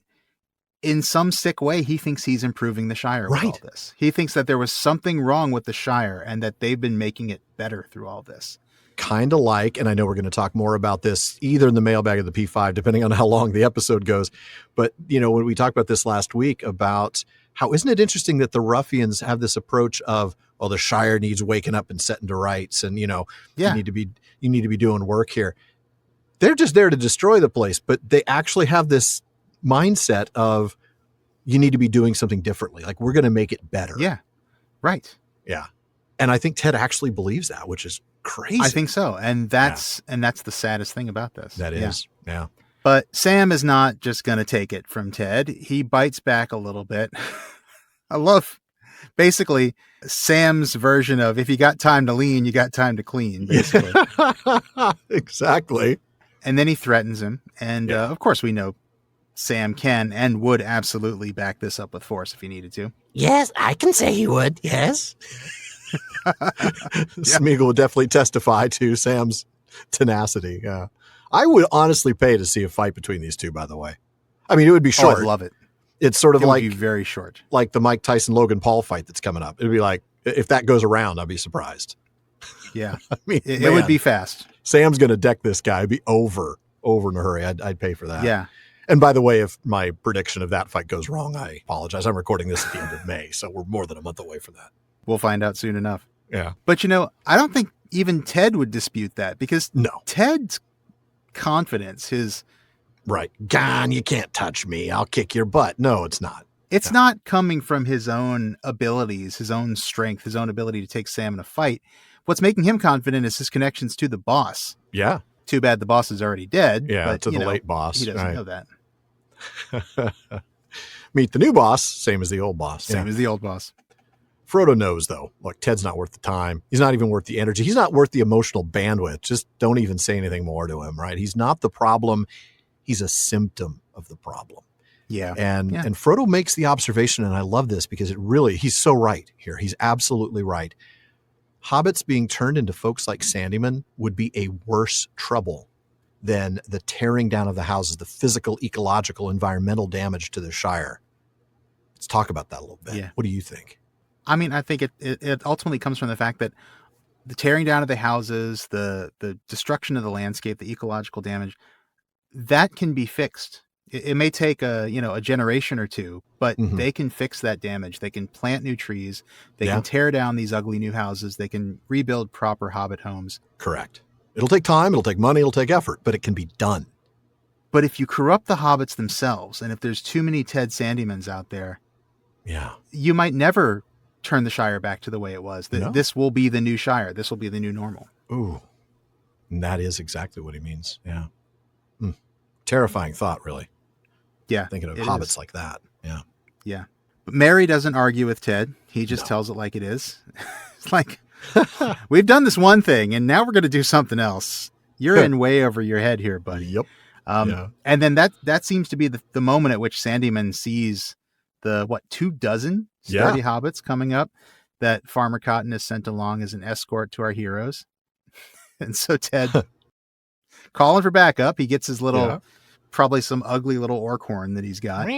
in some sick way, he thinks he's improving the Shire with all this. He thinks that there was something wrong with the Shire and that they've been making it better through all this. Kind of like, and I know we're going to talk more about this either in the mailbag or the P5, depending on how long the episode goes. But, when we talked about this last week about how, isn't it interesting that the ruffians have this approach of, well, the Shire needs waking up and setting to rights. And, you need to be doing work here. They're just there to destroy the place, but they actually have this mindset of you need to be doing something differently. Like we're going to make it better. Yeah. Right. Yeah. And I think Ted actually believes that, which is crazy. I think so. And that's the saddest thing about this. That is. Yeah. But Sam is not just going to take it from Ted. He bites back a little bit. I love basically Sam's version of if you got time to lean, you got time to clean, basically. Exactly. And then he threatens him. And of course, we know Sam can and would absolutely back this up with force if he needed to. Yes, I can say he would. Yes. Smeagol would definitely testify to Sam's tenacity. Yeah. I would honestly pay to see a fight between these two, by the way. I mean, it would be short. I'd love it. It's sort of it would be very short. Like the Mike Tyson Logan Paul fight that's coming up. It'd be like, if that goes around, I'd be surprised. Yeah. I mean, it would be fast. Sam's going to deck this guy. It'd be over in a hurry. I'd pay for that. Yeah. And by the way, if my prediction of that fight goes wrong, I apologize. I'm recording this at the end of May, so we're more than a month away from that. We'll find out soon enough. Yeah. But, I don't think even Ted would dispute that because Ted's confidence, his... Right. Gone, you can't touch me. I'll kick your butt. No, it's not. It's not coming from his own abilities, his own strength, his own ability to take Sam in a fight. What's making him confident is his connections to the boss. Yeah. Too bad the boss is already dead. Yeah, but, to the late boss. He doesn't know that. Meet the new boss, same as the old boss. Same as the old boss. Frodo knows, though. Look, Ted's not worth the time. He's not even worth the energy. He's not worth the emotional bandwidth. Just don't even say anything more to him, right? He's not the problem. He's a symptom of the problem. Yeah. And Frodo makes the observation, and I love this because he's so right here. He's absolutely right. Hobbits being turned into folks like Sandyman would be a worse trouble than the tearing down of the houses, the physical, ecological, environmental damage to the Shire. Let's talk about that a little bit. Yeah. What do you think? I mean, I think it ultimately comes from the fact that the tearing down of the houses, the destruction of the landscape, the ecological damage, that can be fixed. It may take a generation or two, but Mhm. they can fix that damage. They can plant new trees. They Yeah. can tear down these ugly new houses. They can rebuild proper hobbit homes. Correct. It'll take time, it'll take money, it'll take effort, but it can be done. But if you corrupt the hobbits themselves, and if there's too many Ted Sandymans out there, Yeah. you might never turn the Shire back to the way it was. No. This will be the new Shire. This will be the new normal. Ooh. And that is exactly what he means. Yeah. Terrifying thought, really. Yeah. Thinking of it hobbits is. like that. Yeah. Yeah. But Merry doesn't argue with Ted. He just No. tells it like it is. It's like, we've done this one thing, and now we're going to do something else. You're in way over your head here, buddy. Yep. Yeah. And then that seems to be the moment at which Sandyman sees the 24 sturdy hobbits coming up that Farmer Cotton has sent along as an escort to our heroes. And so Ted, calling for backup, he gets his little, probably some ugly little orc horn that he's got.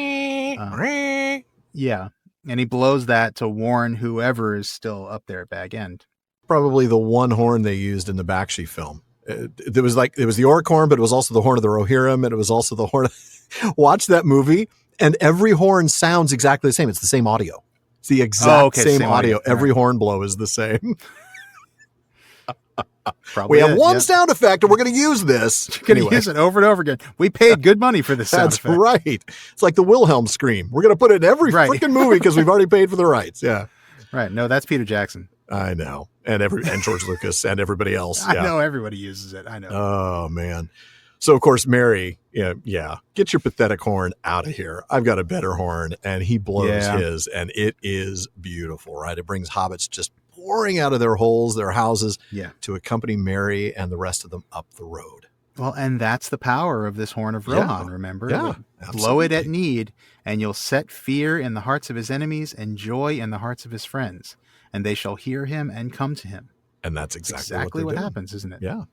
Yeah. And he blows that to warn whoever is still up there at Bag End. Probably the one horn they used in the Bakshi film. It was the orc horn, but it was also the horn of the Rohirrim, and it was also the horn. Watch that movie, and every horn sounds exactly the same. It's the same audio. It's the exact same audio. Every horn blow is the same. We have one sound effect, and we're going to use this. You're going to use it over and over again. We paid good money for this sound That's effect. right. It's like the Wilhelm scream. We're going to put it in every freaking movie because we've already paid for the rights. Yeah. Right. No, that's Peter Jackson. I know. And George Lucas and everybody else. I know everybody uses it. I know. Oh, man. So, of course, Merry, get your pathetic horn out of here. I've got a better horn. And he blows his, and it is beautiful, right? It brings hobbits just pouring out of their holes, their houses, to accompany Merry and the rest of them up the road. Well, and that's the power of this horn of Rohan, remember? Yeah, blow it at need, and you'll set fear in the hearts of his enemies and joy in the hearts of his friends. And they shall hear him and come to him. And that's exactly what happens, isn't it? Yeah.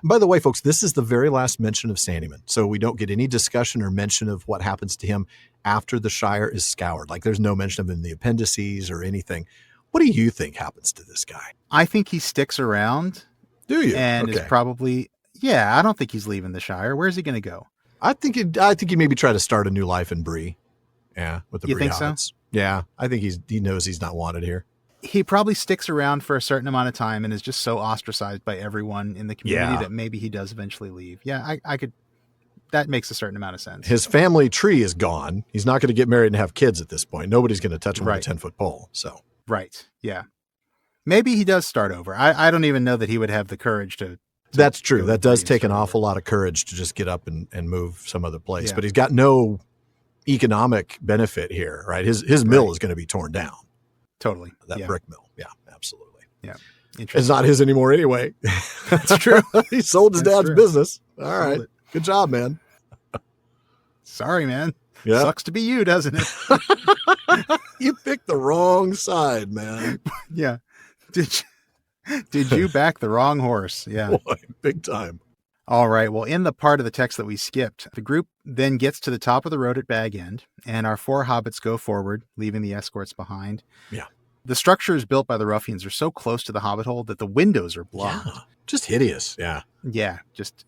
By the way, folks, this is the very last mention of Sandyman. So we don't get any discussion or mention of what happens to him after the Shire is scoured. Like there's no mention of him in the appendices or anything. What do you think happens to this guy? I think he sticks around. Do you? And is probably, I don't think he's leaving the Shire. Where's he going to go? I think he maybe try to start a new life in Bree. Yeah, with the Bree think hobbits. So? Yeah, I think he knows he's not wanted here. He probably sticks around for a certain amount of time and is just so ostracized by everyone in the community that maybe he does eventually leave. Yeah, I could. That makes a certain amount of sense. His family tree is gone. He's not going to get married and have kids at this point. Nobody's going to touch him with a 10-foot pole. So right, yeah. Maybe he does start over. I don't even know that he would have the courage to. That's true. That does take an awful lot of courage to just get up and move some other place. But he's got no economic benefit here, right? His mill is going to be torn down. Totally. That brick mill. Yeah, absolutely. Yeah. It's not his anymore anyway. That's true. He sold his dad's business. All right. Good job, man. Sorry, man. Yeah. Sucks to be you, doesn't it? You picked the wrong side, man. Yeah. Did you back the wrong horse? Yeah. Boy, big time. All right. Well, in the part of the text that we skipped, the group then gets to the top of the road at Bag End, and our 4 hobbits go forward, leaving the escorts behind. Yeah. The structures built by the ruffians are so close to the hobbit hole that the windows are blocked. Yeah. Just hideous. Yeah. Yeah. Just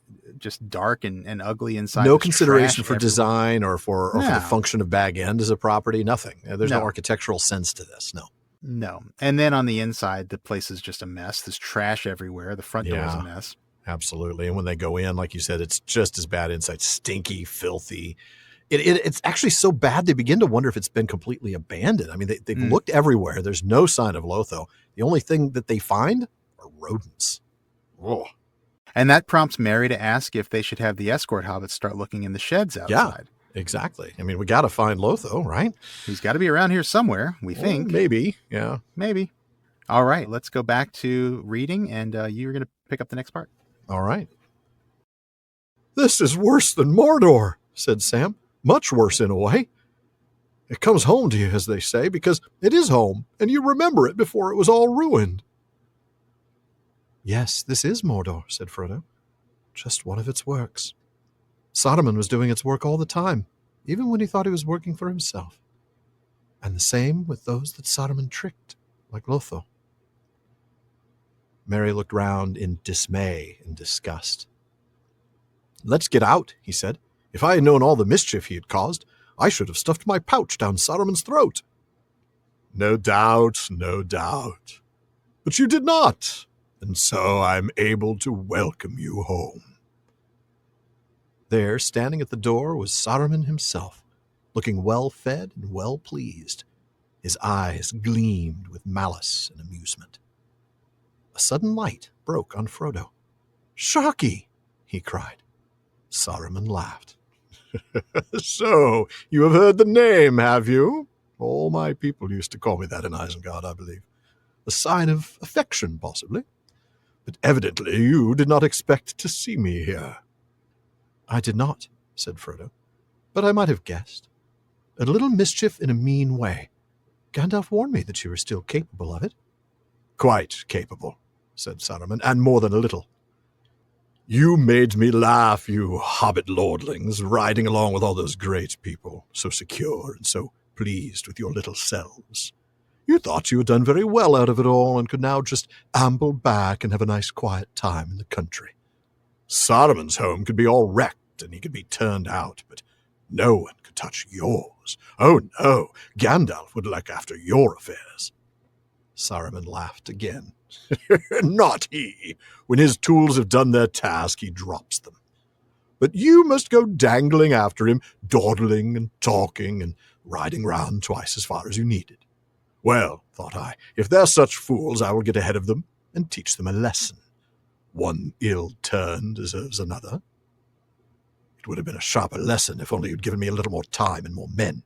dark and ugly inside. No consideration for design or for the function of Bag End as a property. Nothing. There's no architectural sense to this. No. And then on the inside, the place is just a mess. There's trash everywhere. The front door is a mess. Absolutely. And when they go in, like you said, it's just as bad inside. Stinky, filthy. It's actually so bad they begin to wonder if it's been completely abandoned. I mean, they've looked everywhere. There's no sign of Lotho. The only thing that they find are rodents. Whoa. And that prompts Merry to ask if they should have the escort hobbits start looking in the sheds outside. Yeah, exactly. I mean, we got to find Lotho, right? He's got to be around here somewhere, we think. Maybe. Yeah. Maybe. All right. Let's go back to reading, and you're going to pick up the next part. All right. This is worse than Mordor, said Sam. Much worse in a way. It comes home to you, as they say, because it is home, and you remember it before it was all ruined. Yes, this is Mordor, said Frodo. Just one of its works. Saruman was doing its work all the time, even when he thought he was working for himself. And the same with those that Saruman tricked, like Lotho. Merry looked round in dismay and disgust. Let's get out, he said. If I had known all the mischief he had caused, I should have stuffed my pouch down Saruman's throat." No doubt, no doubt. But you did not, and so I'm able to welcome you home." There, standing at the door, was Saruman himself, looking well-fed and well-pleased. His eyes gleamed with malice and amusement. A sudden light broke on Frodo. "Sharkey!" he cried. Saruman laughed. "So, you have heard the name, have you? All my people used to call me that in Isengard, I believe. A sign of affection, possibly. But evidently you did not expect to see me here." "I did not," said Frodo, "but I might have guessed. A little mischief in a mean way. Gandalf warned me that you were still capable of it." "Quite capable," said Saruman, "and more than a little. You made me laugh, you hobbit lordlings, riding along with all those great people, so secure and so pleased with your little selves. You thought you had done very well out of it all and could now just amble back and have a nice quiet time in the country. Saruman's home could be all wrecked and he could be turned out, but no one could touch yours. Oh no, Gandalf would look after your affairs." Saruman laughed again. "Not he. When his tools have done their task, he drops them. But you must go dangling after him, dawdling and talking and riding round twice as far as you needed. Well, thought I, if they're such fools, I will get ahead of them and teach them a lesson. One ill turn deserves another. It would have been a sharper lesson if only you'd given me a little more time and more men.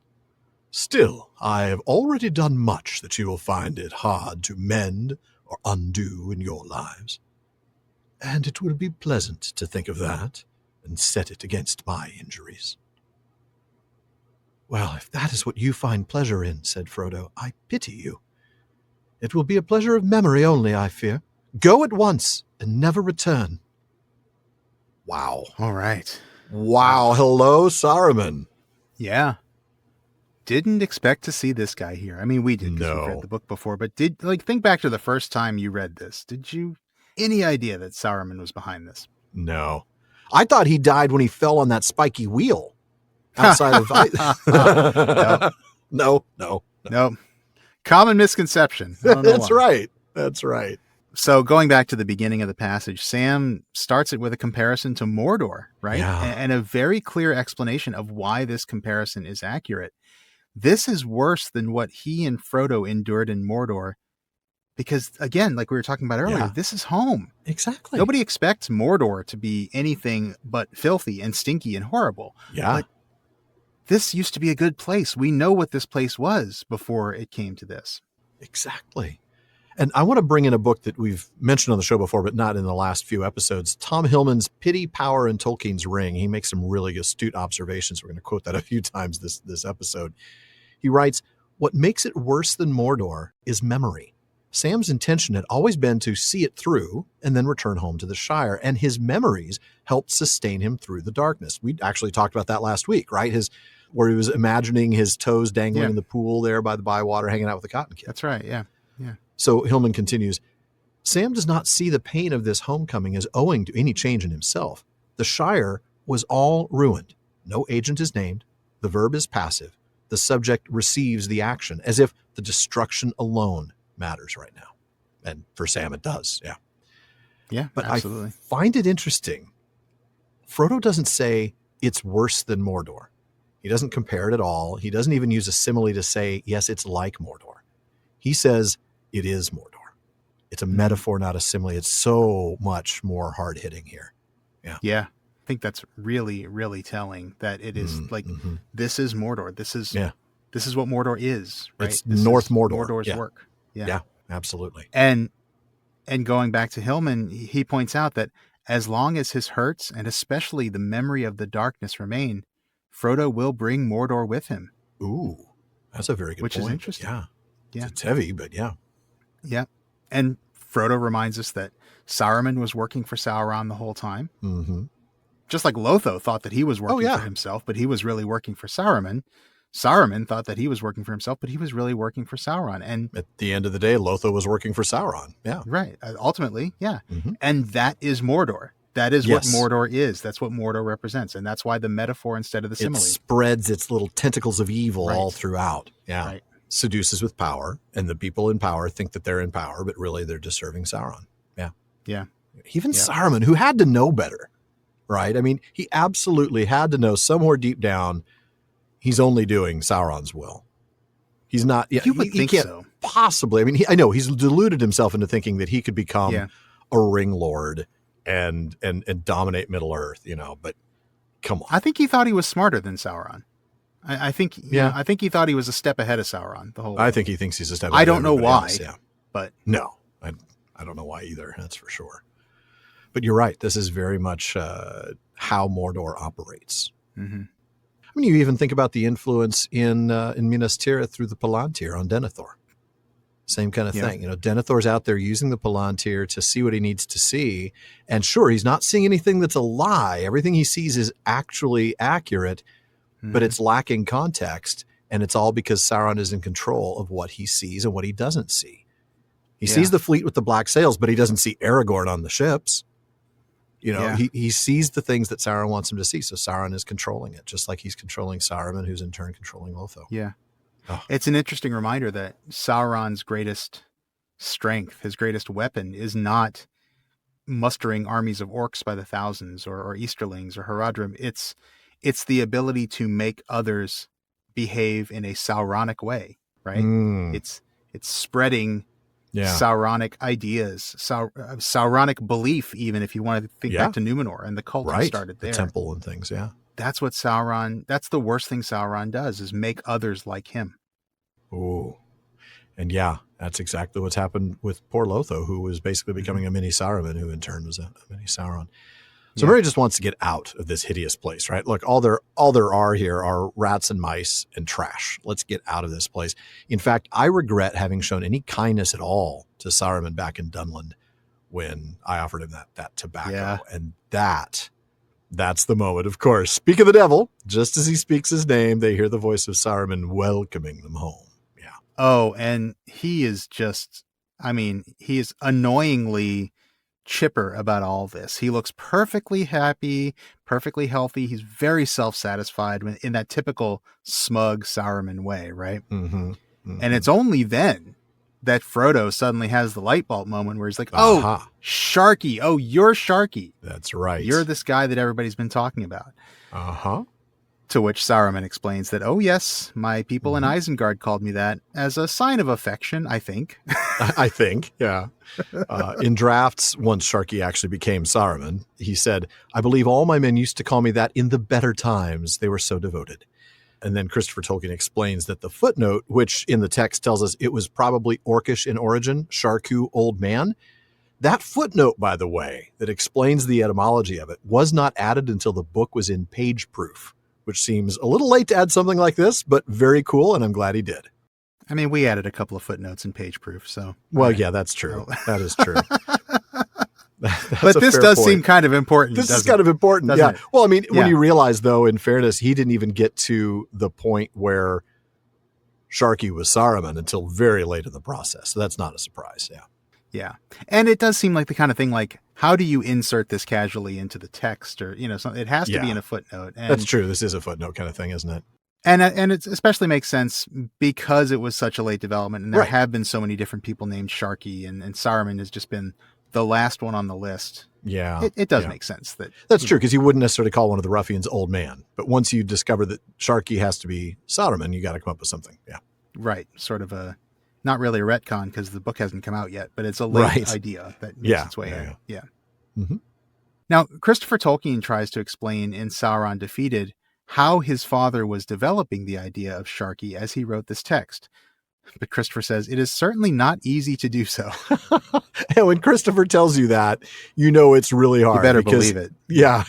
Still, I have already done much that you will find it hard to mend or undo in your lives. And it will be pleasant to think of that and set it against my injuries." "Well, if that is what you find pleasure in," said Frodo, "I pity you. It will be a pleasure of memory only, I fear. Go at once and never return." Wow. All right. Wow. Hello, Saruman. Yeah. Didn't expect to see this guy here. I mean, we did because we've read the book before, but think back to the first time you read this. Did you any idea that Saruman was behind this? No. I thought he died when he fell on that spiky wheel outside of... No. Common misconception. I don't know That's why. right. That's right. So going back to the beginning of the passage, Sam starts it with a comparison to Mordor, right? Yeah. And a very clear explanation of why this comparison is accurate. This is worse than what he and Frodo endured in Mordor. Because, again, like we were talking about earlier, this is home. Exactly. Nobody expects Mordor to be anything but filthy and stinky and horrible. Yeah. But this used to be a good place. We know what this place was before it came to this. Exactly. And I want to bring in a book that we've mentioned on the show before, but not in the last few episodes. Tom Hillman's Pity, Power, and Tolkien's Ring. He makes some really astute observations. We're going to quote that a few times this episode. He writes, "What makes it worse than Mordor is memory. Sam's intention had always been to see it through and then return home to the Shire, and his memories helped sustain him through the darkness." We actually talked about that last week, right? Where he was imagining his toes dangling in the pool there by the bywater, hanging out with the Cotton Kid. That's right, yeah. So Hillman continues, "Sam does not see the pain of this homecoming as owing to any change in himself. The Shire was all ruined. No agent is named. The verb is passive. The subject receives the action, as if the destruction alone matters right now." And for Sam, it does. Yeah. Yeah, but absolutely. I find it interesting. Frodo doesn't say it's worse than Mordor. He doesn't compare it at all. He doesn't even use a simile to say, yes, it's like Mordor. He says it is Mordor. It's a metaphor, not a simile. It's so much more hard-hitting here. Yeah. Yeah. I think that's really, really telling that it is this is Mordor. This is what Mordor is, right? It's North Mordor. Mordor's work. Yeah, absolutely. And going back to Hillman, he points out that as long as his hurts and especially the memory of the darkness remain, Frodo will bring Mordor with him. Ooh, that's a very good point. Which is interesting. Yeah. It's heavy, but yeah. Yeah. And Frodo reminds us that Saruman was working for Sauron the whole time. Mm-hmm. Just like Lotho thought that he was working for himself, but he was really working for Saruman. Saruman thought that he was working for himself, but he was really working for Sauron. And at the end of the day, Lotho was working for Sauron. Yeah. Right. Ultimately, yeah. Mm-hmm. And that is Mordor. That is what Yes. Mordor is. That's what Mordor represents. And that's why the metaphor instead of the simile. It spreads its little tentacles of evil all throughout. Yeah. Right. Seduces with power, and the people in power think that they're in power, but really they're just serving Sauron. Yeah. Yeah. Even Saruman, who had to know better, right? I mean, he absolutely had to know somewhere deep down he's only doing Sauron's will. He's not. Yeah, You would he think can't so. possibly. I mean, I know he's deluded himself into thinking that he could become a ring lord and dominate Middle Earth, but come on. I think he thought he was smarter than Sauron. I think I think he thought he was a step ahead of Sauron the whole way. I think he thinks he's a step ahead. I don't know why, but no, I don't know why either. That's for sure. But you're right. This is very much how Mordor operates. Mm-hmm. I mean, you even think about the influence in Minas Tirith through the Palantir on Denethor. Same kind of thing. Denethor's out there using the Palantir to see what he needs to see. And sure, he's not seeing anything that's a lie. Everything he sees is actually accurate, but it's lacking context. And it's all because Sauron is in control of what he sees and what he doesn't see. He sees the fleet with the black sails, but he doesn't see Aragorn on the ships. He sees the things that Sauron wants him to see. So Sauron is controlling it, just like he's controlling Saruman, who's in turn controlling Otho. Yeah. Oh. It's an interesting reminder that Sauron's greatest strength, his greatest weapon, is not mustering armies of orcs by the thousands or Easterlings or Haradrim. It's the ability to make others behave in a Sauronic way, right? It's spreading Sauronic ideas, Sauronic belief, even if you want to think back to Numenor and the cult that started there. The temple and things, That's the worst thing Sauron does, is make others like him. Ooh. And that's exactly what's happened with poor Lotho, who was basically becoming a mini Saruman, who in turn was a mini Sauron. So Mary just wants to get out of this hideous place, right? Look, all there are here are rats and mice and trash. Let's get out of this place. In fact, I regret having shown any kindness at all to Saruman back in Dunland when I offered him that tobacco. Yeah. And that's the moment, of course. Speak of the devil, just as he speaks his name, they hear the voice of Saruman welcoming them home. Yeah. Oh, and he is he is annoyingly chipper about all this. He looks perfectly happy, perfectly healthy. He's very self-satisfied in that typical smug Saruman way, right? Mm-hmm. Mm-hmm. And it's only then that Frodo suddenly has the light bulb moment where he's like, oh, Sharkey. Oh, you're Sharkey. That's right. You're this guy that everybody's been talking about. Uh-huh. To which Saruman explains that, oh, yes, my people in Isengard called me that as a sign of affection, I think. I think, yeah. In drafts, once Sharkey actually became Saruman, he said, I believe all my men used to call me that in the better times. They were so devoted. And then Christopher Tolkien explains that the footnote, which in the text tells us it was probably Orcish in origin, Sharku, old man, that footnote, by the way, that explains the etymology of it, was not added until the book was in page proof, which seems a little late to add something like this, but very cool, and I'm glad he did. I mean, we added a couple of footnotes in page proof, so. Well, yeah, that's true. That is true. But this does seem kind of important. This is kind of important. Yeah. It? Well, I mean, when you realize, though, in fairness, he didn't even get to the point where Sharkey was Saruman until very late in the process. So that's not a surprise. Yeah. Yeah. And it does seem like the kind of thing like, how do you insert this casually into the text, or, it has to be in a footnote. And that's true. This is a footnote kind of thing, isn't it? And it especially makes sense because it was such a late development, and there have been so many different people named Sharkey, and Saruman has just been the last one on the list. Yeah. It does make sense. That's true, because you wouldn't necessarily call one of the ruffians old man. But once you discover that Sharkey has to be Saruman, you got to come up with something. Yeah. Right. Sort of not really a retcon because the book hasn't come out yet, but it's a late idea that makes its way in. Yeah. Mm-hmm. Now, Christopher Tolkien tries to explain in Sauron Defeated how his father was developing the idea of Sharkey as he wrote this text. But Christopher says, it is certainly not easy to do so. And when Christopher tells you that, it's really hard. You better believe it. Yeah.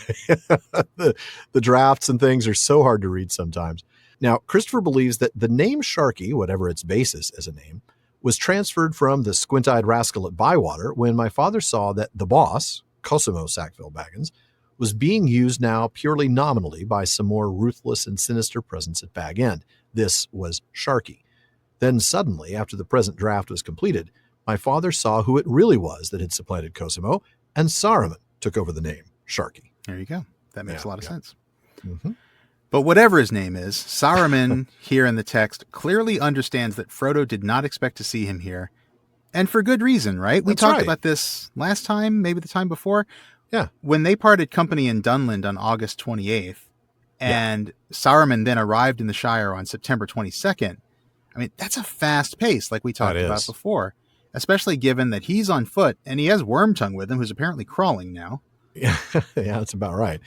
The drafts and things are so hard to read sometimes. Now, Christopher believes that the name Sharkey, whatever its basis as a name, was transferred from the squint-eyed rascal at Bywater when my father saw that the boss, Cosimo Sackville Baggins, was being used now purely nominally by some more ruthless and sinister presence at Bag End. This was Sharkey. Then suddenly, after the present draft was completed, my father saw who it really was that had supplanted Cosimo, and Saruman took over the name Sharkey. There you go. That makes a lot of sense. Mm-hmm. But whatever his name is, Saruman here in the text clearly understands that Frodo did not expect to see him here. And for good reason, right? We talked about this last time, maybe the time before. Yeah. When they parted company in Dunland on August 28th, and Saruman then arrived in the Shire on September 22nd, I mean, that's a fast pace, like we talked about before, especially given that he's on foot and he has Wormtongue with him, who's apparently crawling now. Yeah, that's about right.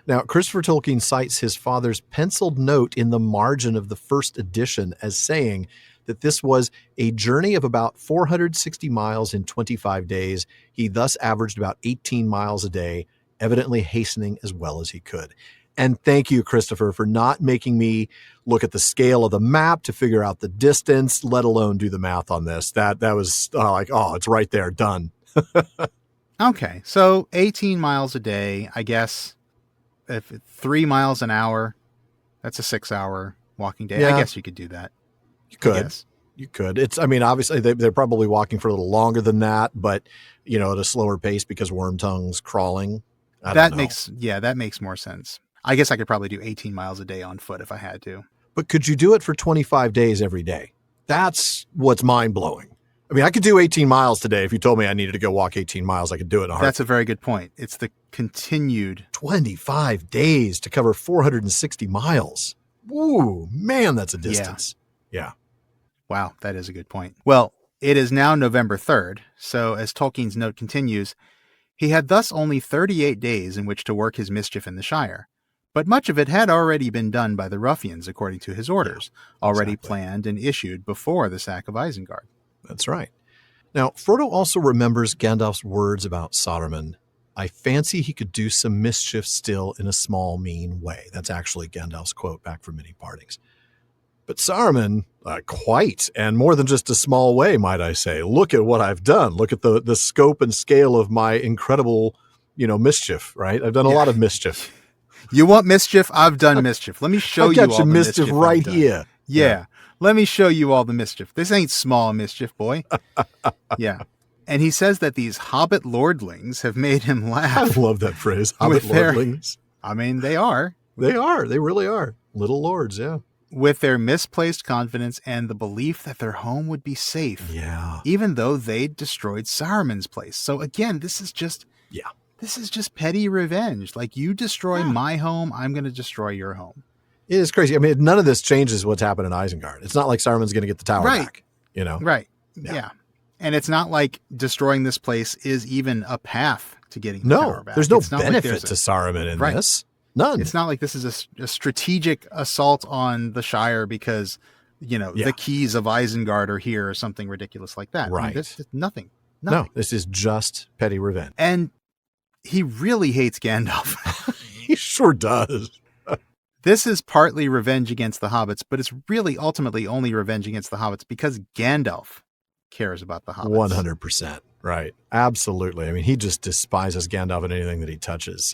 Now, Christopher Tolkien cites his father's penciled note in the margin of the first edition as saying that this was a journey of about 460 miles in 25 days. He thus averaged about 18 miles a day, evidently hastening as well as he could. And thank you, Christopher, for not making me look at the scale of the map to figure out the distance, let alone do the math on this. That was it's right there, done. Okay, so 18 miles a day, I guess. If 3 miles an hour, that's a 6-hour walking day. Yeah. I guess you could do that. You could. Obviously they're probably walking for a little longer than that, but at a slower pace because Wormtongue's crawling. That makes more sense. I guess I could probably do 18 miles a day on foot if I had to. But could you do it for 25 days every day? That's what's mind blowing. I mean, I could do 18 miles today. If you told me I needed to go walk 18 miles, I could do it in a heartbeat. That's a very good point. It's the continued 25 days to cover 460 miles. Ooh, man, that's a distance. Yeah. Wow, that is a good point. Well, it is now November 3rd, so as Tolkien's note continues, he had thus only 38 days in which to work his mischief in the Shire. But much of it had already been done by the ruffians according to his orders, already planned and issued before the sack of Isengard. That's right. Now, Frodo also remembers Gandalf's words about Saruman. I fancy he could do some mischief still in a small, mean way. That's actually Gandalf's quote back from Many Partings. But Saruman, quite, and more than just a small way, might I say. Look at what I've done. Look at the scope and scale of my incredible, mischief, right? I've done a lot of mischief. You want mischief? I've done mischief. Let me show you all the mischief right here. Yeah. Let me show you all the mischief. This ain't small mischief, boy. Yeah. And he says that these hobbit lordlings have made him laugh. I love that phrase, hobbit lordlings. They are. They are. They really are. Little lords, yeah. With their misplaced confidence and the belief that their home would be safe. Yeah. Even though they'd destroyed Saruman's place. So again, this is just petty revenge. Like, you destroy my home, I'm going to destroy your home. It is crazy. I mean, none of this changes what's happened in Isengard. It's not like Saruman's going to get the tower back, Right. Yeah. And it's not like destroying this place is even a path to getting the tower back. There's no benefit to Saruman in this. None. It's not like this is a strategic assault on the Shire because, the keys of Isengard are here or something ridiculous like that. Right. I mean, this is nothing. No, this is just petty revenge. And he really hates Gandalf. He sure does. This is partly revenge against the hobbits, but it's really ultimately only revenge against the hobbits because Gandalf cares about the hobbits. 100%. Right. Absolutely. I mean, he just despises Gandalf and anything that he touches.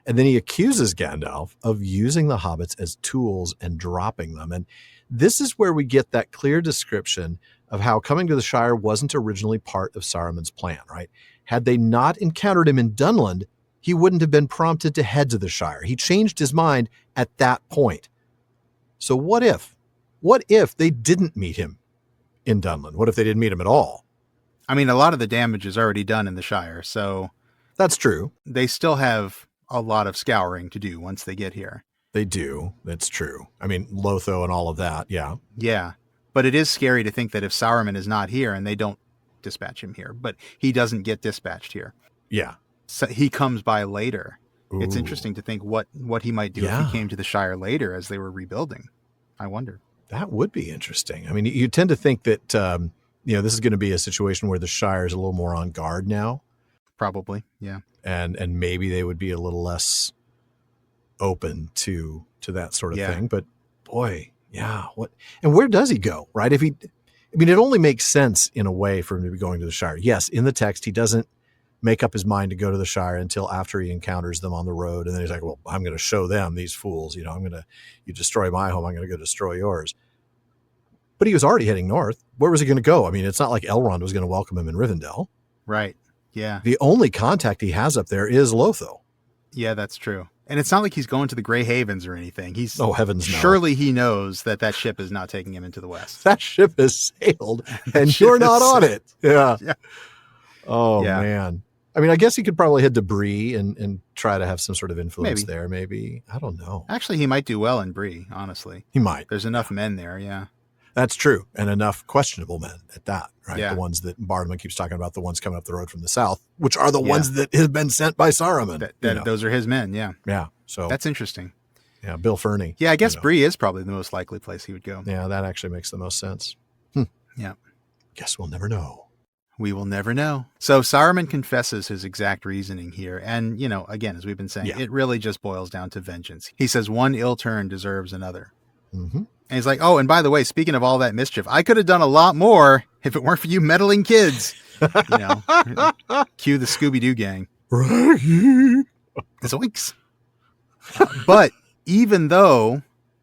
And then he accuses Gandalf of using the hobbits as tools and dropping them. And this is where we get that clear description of how coming to the Shire wasn't originally part of Saruman's plan, right? Had they not encountered him in Dunland, he wouldn't have been prompted to head to the Shire. He changed his mind at that point. So what if they didn't meet him in Dunland? What if they didn't meet him at all? I mean, a lot of the damage is already done in the Shire, so... That's true. They still have a lot of scouring to do once they get here. They do. That's true. I mean, Lotho and all of that, yeah. Yeah, but it is scary to think that if Saruman is not here and they don't dispatch him here, but he doesn't get dispatched here. Yeah. So he comes by later. Ooh. It's interesting to think what he might do if he came to the Shire later as they were rebuilding. I wonder. That would be interesting. I mean, you tend to think that, this is going to be a situation where the Shire is a little more on guard now. Probably, yeah. And maybe they would be a little less open to that sort of thing. But boy, yeah. And where does he go, right? It only makes sense in a way for him to be going to the Shire. Yes, in the text, he doesn't make up his mind to go to the Shire until after he encounters them on the road. And then he's like, well, I'm going to show them, these fools, you destroy my home, I'm going to go destroy yours. But he was already heading north. Where was he going to go? I mean, it's not like Elrond was going to welcome him in Rivendell. Right. Yeah. The only contact he has up there is Lotho. Yeah, that's true. And it's not like he's going to the Grey Havens or anything. He's Oh, heavens no. Surely he knows that ship is not taking him into the West. That ship has sailed That and ship you're has not on sailed. it. Yeah. Yeah. Oh, Yeah. man. I mean, I guess he could probably hit Debris and try to have some sort of influence Maybe. there, maybe. I don't know. Actually, he might do well in Bree, honestly. He might. There's enough men there, yeah. That's true. And enough questionable men at that, right? Yeah. The ones that Bartman keeps talking about, the ones coming up the road from the south, which are the ones that have been sent by Saruman. Those are his men, yeah. Yeah. So that's interesting. Yeah, Bill Fernie. Yeah, I guess Bree is probably the most likely place he would go. Yeah, that actually makes the most sense. Yeah. Guess we'll never know. We will never know. So Saruman confesses his exact reasoning here. And, again, as we've been saying, it really just boils down to vengeance. He says one ill turn deserves another. Mm-hmm. And he's like, oh, and by the way, speaking of all that mischief, I could have done a lot more if it weren't for you meddling kids. Cue the Scooby-Doo gang. Zoinks. But even though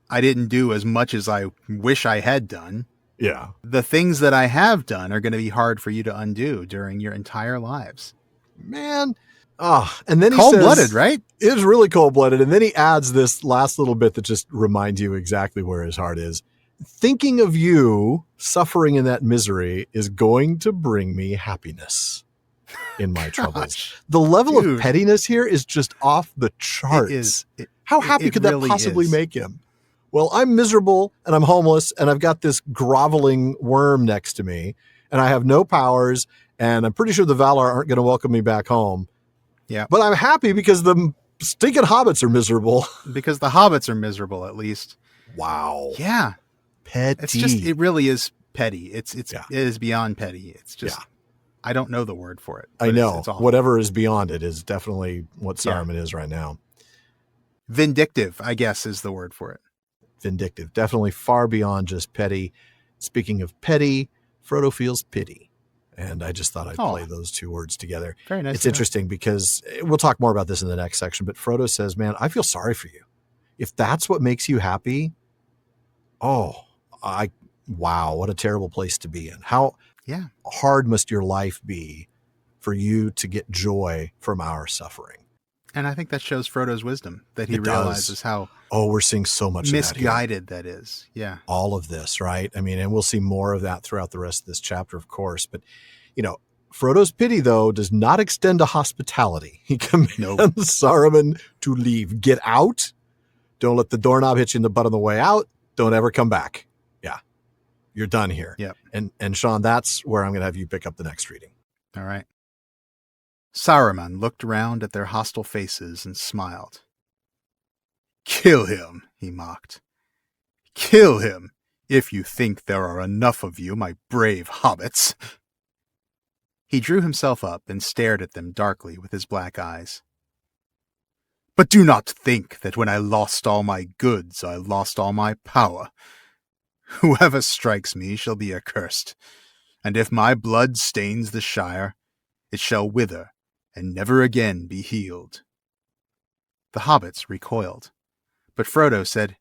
I didn't do as much as I wish I had done, yeah, the things that I have done are going to be hard for you to undo during your entire lives. Man. And then he cold-blooded, says, right? It is really cold-blooded. And then he adds this last little bit that just reminds you exactly where his heart is. Thinking of you suffering in that misery is going to bring me happiness in my troubles. The level of pettiness here is just off the charts. How happy could that possibly make him? Well, I'm miserable and I'm homeless and I've got this groveling worm next to me and I have no powers and I'm pretty sure the Valar aren't going to welcome me back home. Yeah. But I'm happy because the stinking hobbits are miserable. Because the hobbits are miserable, at least. Wow. Yeah. Petty. It really is petty. It is beyond petty. It's just, I don't know the word for it. I know. Whatever is beyond it is definitely what Saruman is right now. Vindictive, I guess, is the word for it. Vindictive. Definitely far beyond just petty. Speaking of petty, Frodo feels pity. And I just thought I'd play those two words together. Very nice. It's interesting because we'll talk more about this in the next section, but Frodo says, man, I feel sorry for you. If that's what makes you happy, wow, what a terrible place to be in. How hard must your life be for you to get joy from our suffering? And I think that shows Frodo's wisdom, that he realizes how we're seeing so much misguided that is. Yeah. All of this, right? I mean, and we'll see more of that throughout the rest of this chapter, of course. But, Frodo's pity, though, does not extend to hospitality. He commands Saruman to leave. Get out. Don't let the doorknob hit you in the butt on the way out. Don't ever come back. Yeah. You're done here. Yep. And Shawn, that's where I'm going to have you pick up the next reading. All right. Saruman looked around at their hostile faces and smiled. Kill him, he mocked. Kill him, if you think there are enough of you, my brave hobbits. He drew himself up and stared at them darkly with his black eyes. But do not think that when I lost all my goods, I lost all my power. Whoever strikes me shall be accursed, and if my blood stains the Shire, it shall wither and never again be healed. The hobbits recoiled, but Frodo said,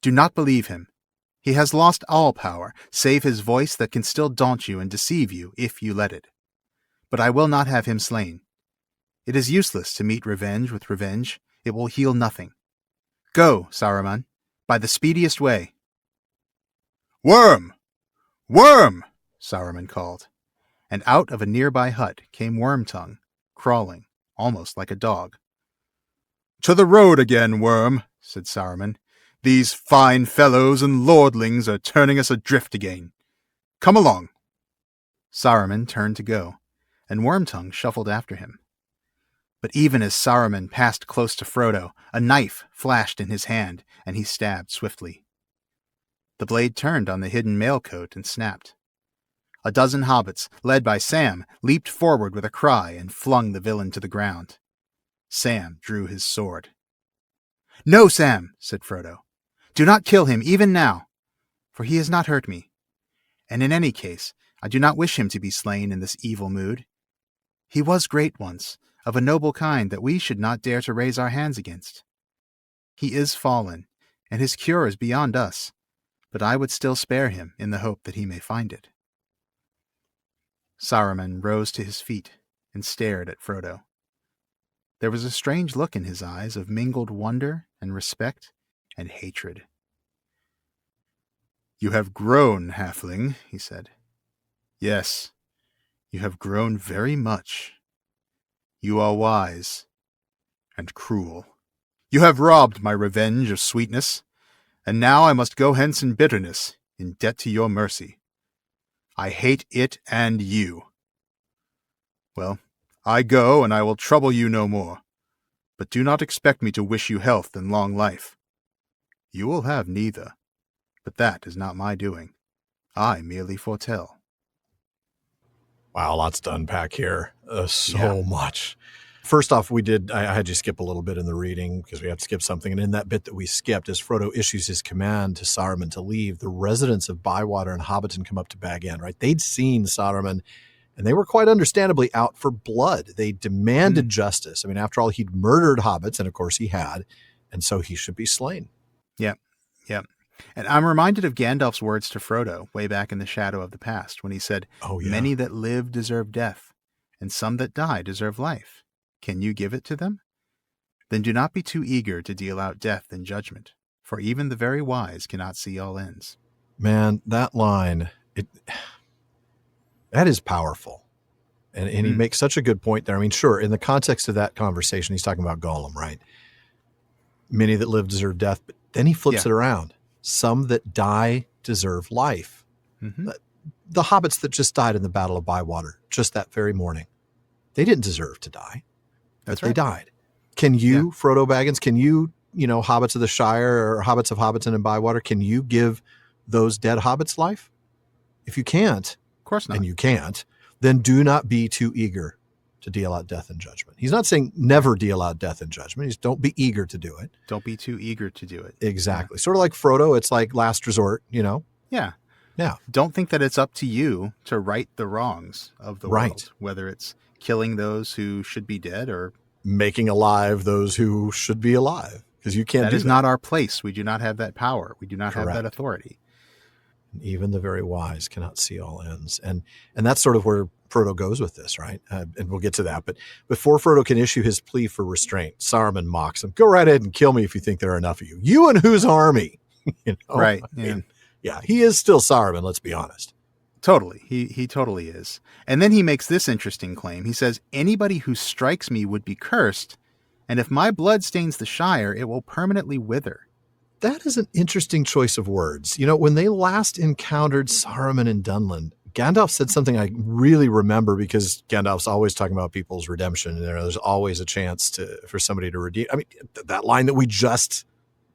Do not believe him. He has lost all power, save his voice that can still daunt you and deceive you if you let it. But I will not have him slain. It is useless to meet revenge with revenge. It will heal nothing. Go, Saruman, by the speediest way. Worm! Worm! Saruman called, and out of a nearby hut came Wormtongue, crawling, almost like a dog. To the road again, Worm, said Saruman. These fine fellows and lordlings are turning us adrift again. Come along. Saruman turned to go, and Wormtongue shuffled after him. But even as Saruman passed close to Frodo, a knife flashed in his hand, and he stabbed swiftly. The blade turned on the hidden mailcoat and snapped. A dozen hobbits, led by Sam, leaped forward with a cry and flung the villain to the ground. Sam drew his sword. No, Sam, said Frodo. Do not kill him even now, for he has not hurt me. And in any case, I do not wish him to be slain in this evil mood. He was great once, of a noble kind that we should not dare to raise our hands against. He is fallen, and his cure is beyond us, but I would still spare him in the hope that he may find it. Saruman rose to his feet and stared at Frodo. There was a strange look in his eyes of mingled wonder and respect and hatred. "You have grown, halfling," he said. "Yes, you have grown very much. You are wise and cruel. You have robbed my revenge of sweetness, and now I must go hence in bitterness, in debt to your mercy. I hate it and you. Well, I go, and I will trouble you no more. But do not expect me to wish you health and long life. You will have neither, but that is not my doing. I merely foretell." Wow, lots to unpack here. So much. First off, I had you skip a little bit in the reading because we have to skip something. And in that bit that we skipped, as Frodo issues his command to Saruman to leave, the residents of Bywater and Hobbiton come up to Bag End, right? They'd seen Saruman, and they were quite understandably out for blood. They demanded justice. I mean, after all, he'd murdered hobbits, and of course he had, and so he should be slain. Yep. And I'm reminded of Gandalf's words to Frodo way back in the Shadow of the Past when he said, "Many that live deserve death, and some that die deserve life. Can you give it to them? Then do not be too eager to deal out death and judgment, for even the very wise cannot see all ends." Man, that line, that is powerful. And he makes such a good point there. I mean, sure, in the context of that conversation, he's talking about Gollum, right? Many that live deserve death, but then he flips it around. Some that die deserve life. The hobbits that just died in the Battle of Bywater, just that very morning, they didn't deserve to die, but they died. Can you, Frodo Baggins, can you, hobbits of the Shire or hobbits of Hobbiton and Bywater, can you give those dead hobbits life? If you can't, Of course not. and you can't, then do not be too eager to deal out death and judgment. He's not saying never deal out death and judgment. He's don't be eager to do it. Don't be too eager to do it. Exactly. Yeah. Sort of like Frodo, it's like last resort, Yeah. Yeah. Don't think that it's up to you to right the wrongs of the world, whether it's killing those who should be dead or making alive those who should be alive, because you can't do that. That is not our place. We do not have that power. We do not have that authority. Even the very wise cannot see all ends. And that's sort of where Frodo goes with this, right? And we'll get to that. But before Frodo can issue his plea for restraint, Saruman mocks him. "Go right ahead and kill me if you think there are enough of you. You and whose army?" Right. I mean, he is still Saruman, let's be honest. Totally. He totally is. And then he makes this interesting claim. He says, "Anybody who strikes me would be cursed, and if my blood stains the Shire, it will permanently wither." That is an interesting choice of words. When they last encountered Saruman in Dunland, Gandalf said something I really remember, because Gandalf's always talking about people's redemption. There's always a chance for somebody to redeem. I mean, that line that we just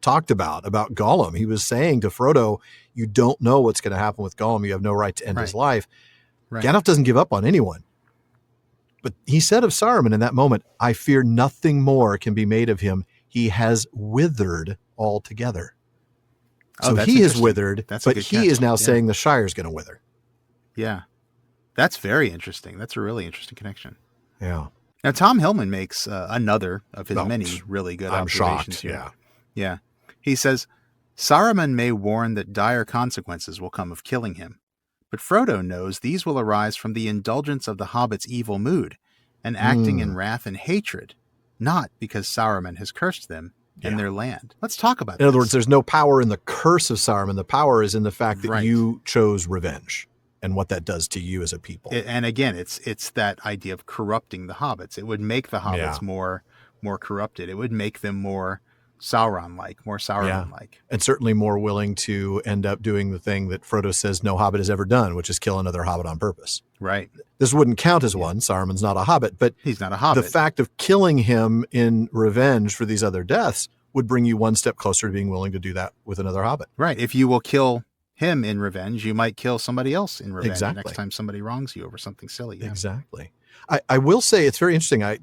talked about Gollum, he was saying to Frodo, you don't know what's going to happen with Gollum. You have no right to end his life. Right. Gandalf doesn't give up on anyone. But he said of Saruman in that moment, "I fear nothing more can be made of him. He has withered altogether." So he has withered, but he is now saying the Shire's going to wither. Yeah. That's very interesting. That's a really interesting connection. Yeah. Now, Tom Hillman makes another of his many really good observations shocked, here. Yeah. He says, "Saruman may warn that dire consequences will come of killing him, but Frodo knows these will arise from the indulgence of the hobbit's evil mood and acting in wrath and hatred, not because Saruman has cursed them and their land." Let's talk about that. In other words, there's no power in the curse of Saruman. The power is in the fact that you chose revenge and what that does to you as a people. And again, it's that idea of corrupting the hobbits. It would make the hobbits more corrupted. It would make them more Sauron-like. And certainly more willing to end up doing the thing that Frodo says no hobbit has ever done, which is kill another hobbit on purpose. Right. This wouldn't count as one. Saruman's not a hobbit, but he's not a hobbit. The fact of killing him in revenge for these other deaths would bring you one step closer to being willing to do that with another hobbit. Right. If you will kill him in revenge, you might kill somebody else in revenge next time somebody wrongs you over something silly. Yeah. Exactly. I will say it's very interesting. I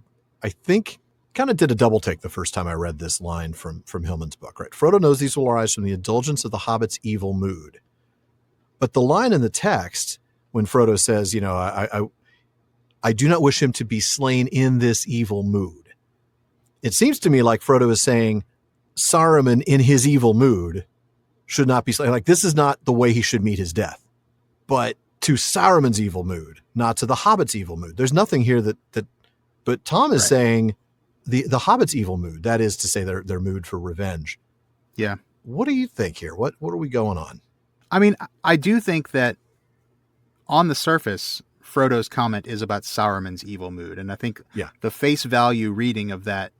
think kind of did a double take the first time I read this line from Hillman's book, right? Frodo knows these will arise from the indulgence of the hobbit's evil mood. But the line in the text, when Frodo says, I do not wish him to be slain in this evil mood. It seems to me like Frodo is saying Saruman in his evil mood should not be slain. Like, this is not the way he should meet his death, but to Saruman's evil mood, not to the hobbit's evil mood. There's nothing here but Tom is saying the Hobbit's evil mood, that is to say their mood for revenge. Yeah. What do you think here? What are we going on? I mean, I do think that on the surface, Frodo's comment is about Saruman's evil mood. And I think the face value reading of that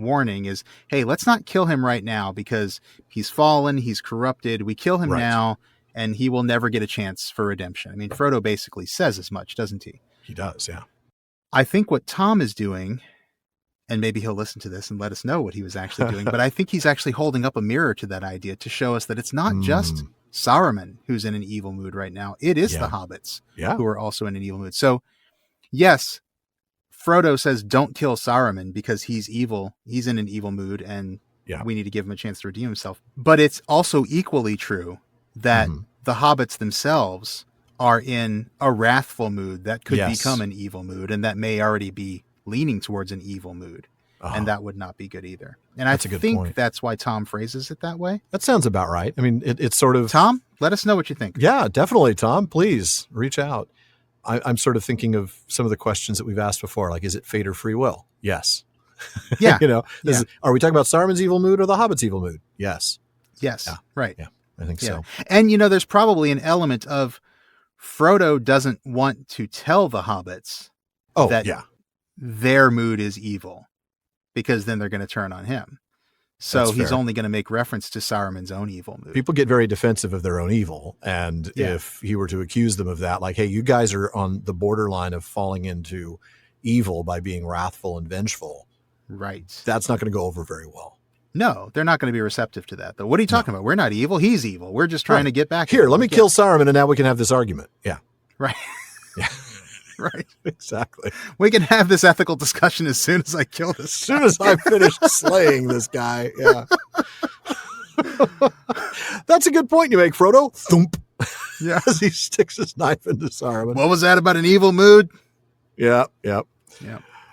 warning is, hey, let's not kill him right now because he's fallen, he's corrupted. We kill him now and he will never get a chance for redemption. I mean, Frodo basically says as much, doesn't he? He does, yeah. I think what Tom is doing, and maybe he'll listen to this and let us know what he was actually doing, but I think he's actually holding up a mirror to that idea to show us that it's not just Saruman who's in an evil mood right now. It is the hobbits who are also in an evil mood. So, yes, Frodo says don't kill Saruman because he's evil. He's in an evil mood and we need to give him a chance to redeem himself. But it's also equally true that the hobbits themselves are in a wrathful mood that could become an evil mood, and that may already be leaning towards an evil mood. And that would not be good either. And I think that's why Tom phrases it that way. That sounds about right. I mean, it's sort of... Tom, let us know what you think. Yeah, definitely, Tom. Please reach out. I'm sort of thinking of some of the questions that we've asked before, like, is it fate or free will? Yes. Yeah. Are we talking about Saruman's evil mood or the Hobbit's evil mood? Yes. Yes. Yeah. Right. Yeah, I think so. And, there's probably an element of Frodo doesn't want to tell the hobbits that their mood is evil, because then they're going to turn on him. So he's only going to make reference to Saruman's own evil mood. People get very defensive of their own evil. And if he were to accuse them of that, like, hey, you guys are on the borderline of falling into evil by being wrathful and vengeful. Right. That's not going to go over very well. No, they're not going to be receptive to that, though. What are you talking about? We're not evil. He's evil. We're just trying to get back. Here, let me kill Saruman, and now we can have this argument. Yeah. Right. Yeah. Right. Exactly. We can have this ethical discussion as soon as I kill this. As soon as I finish slaying this guy. Yeah. That's a good point you make, Frodo. Thump. Yeah. As he sticks his knife into Saruman. What was that about an evil mood? Yeah.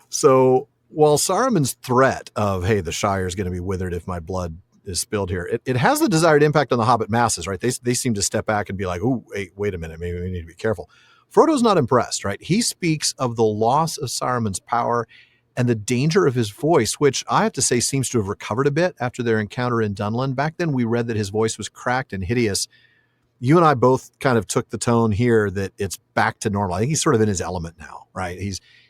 So while Saruman's threat of, hey, the Shire is going to be withered if my blood is spilled here, it has the desired impact on the Hobbit masses, right? They seem to step back and be like, oh, hey, wait a minute, maybe we need to be careful. Frodo's not impressed, right? He speaks of the loss of Saruman's power and the danger of his voice, which I have to say seems to have recovered a bit after their encounter in Dunland. Back then, we read that his voice was cracked and hideous. You and I both kind of took the tone here that it's back to normal. I think he's sort of in his element now, right?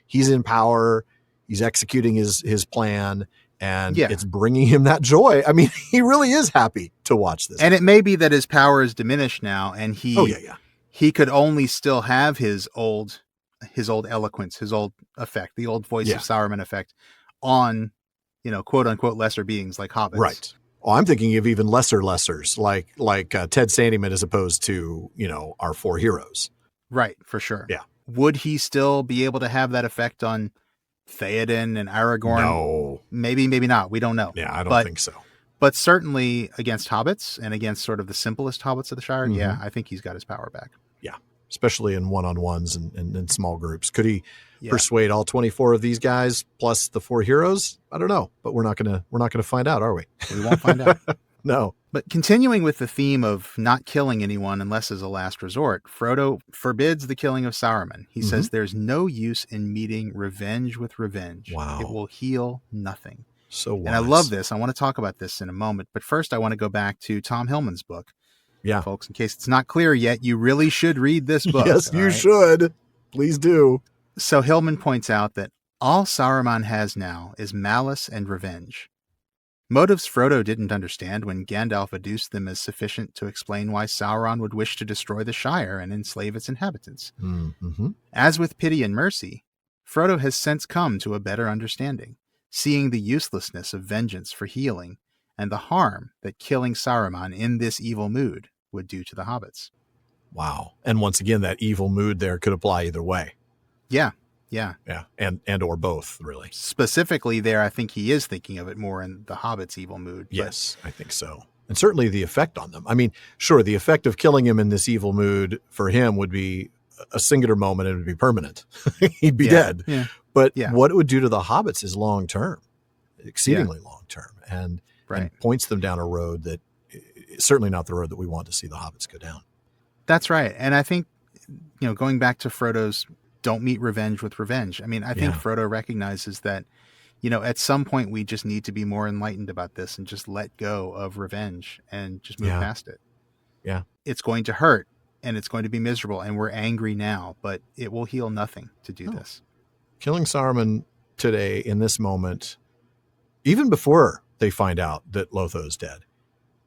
He's in power. He's executing his plan, and it's bringing him that joy. I mean, he really is happy to watch this. And it may be that his power is diminished now, and he could only still have his old eloquence, his old effect, the old voice of Saruman effect on, quote unquote, lesser beings like hobbits. Right. Oh, I'm thinking of even lessers, like Ted Sandyman as opposed to, our four heroes. Right. For sure. Yeah. Would he still be able to have that effect on Theoden and Aragorn? No. Maybe not. We don't know. Yeah, I don't think so. But certainly against hobbits and against sort of the simplest hobbits of the Shire, I think he's got his power back. Yeah, especially in one-on-ones and in small groups. Could he persuade all 24 of these guys plus the four heroes? I don't know, but we're not gonna find out, are we? We won't find out. No. But continuing with the theme of not killing anyone unless as a last resort, Frodo forbids the killing of Saruman. He says there's no use in meeting revenge with revenge. Wow. It will heal nothing. So wise. And I love this. I want to talk about this in a moment. But first, I want to go back to Tom Hillman's book. Yeah. Folks, in case it's not clear yet, you really should read this book. Yes, you should. Please do. So Hillman points out that all Saruman has now is malice and revenge. Motives Frodo didn't understand when Gandalf adduced them as sufficient to explain why Sauron would wish to destroy the Shire and enslave its inhabitants. Mm-hmm. As with pity and mercy, Frodo has since come to a better understanding, seeing the uselessness of vengeance for healing and the harm that killing Saruman in this evil mood would do to the hobbits. Wow. And once again, that evil mood there could apply either way. Yeah. And or both, really. Specifically there, I think he is thinking of it more in the hobbit's evil mood. Yes, I think so. And certainly the effect on them. I mean, sure, the effect of killing him in this evil mood for him would be a singular moment and it would be permanent. He'd be dead. Yeah. But what it would do to the hobbits is long-term, exceedingly long-term, and points them down a road that is certainly not the road that we want to see the hobbits go down. That's right. And I think, going back to Frodo's don't meet revenge with revenge. I mean, I think Frodo recognizes that at some point we just need to be more enlightened about this and just let go of revenge and just move past it. Yeah. It's going to hurt and it's going to be miserable and we're angry now, but it will heal nothing to do this. Killing Saruman today in this moment, even before they find out that Lotho is dead,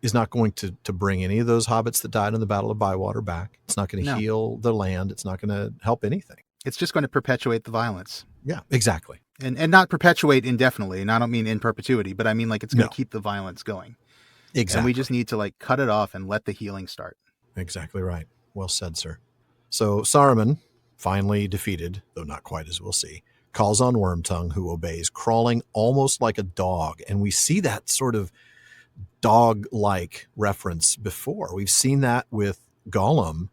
is not going to bring any of those hobbits that died in the Battle of Bywater back. It's not going to heal the land. It's not going to help anything. It's just going to perpetuate the violence. Yeah, exactly. And not perpetuate indefinitely. And I don't mean in perpetuity, but I mean like it's going to keep the violence going. Exactly. And we just need to like cut it off and let the healing start. Exactly right. Well said, sir. So Saruman, finally defeated, though not quite, as we'll see, calls on Wormtongue, who obeys, crawling almost like a dog. And we see that sort of dog-like reference before. We've seen that with Gollum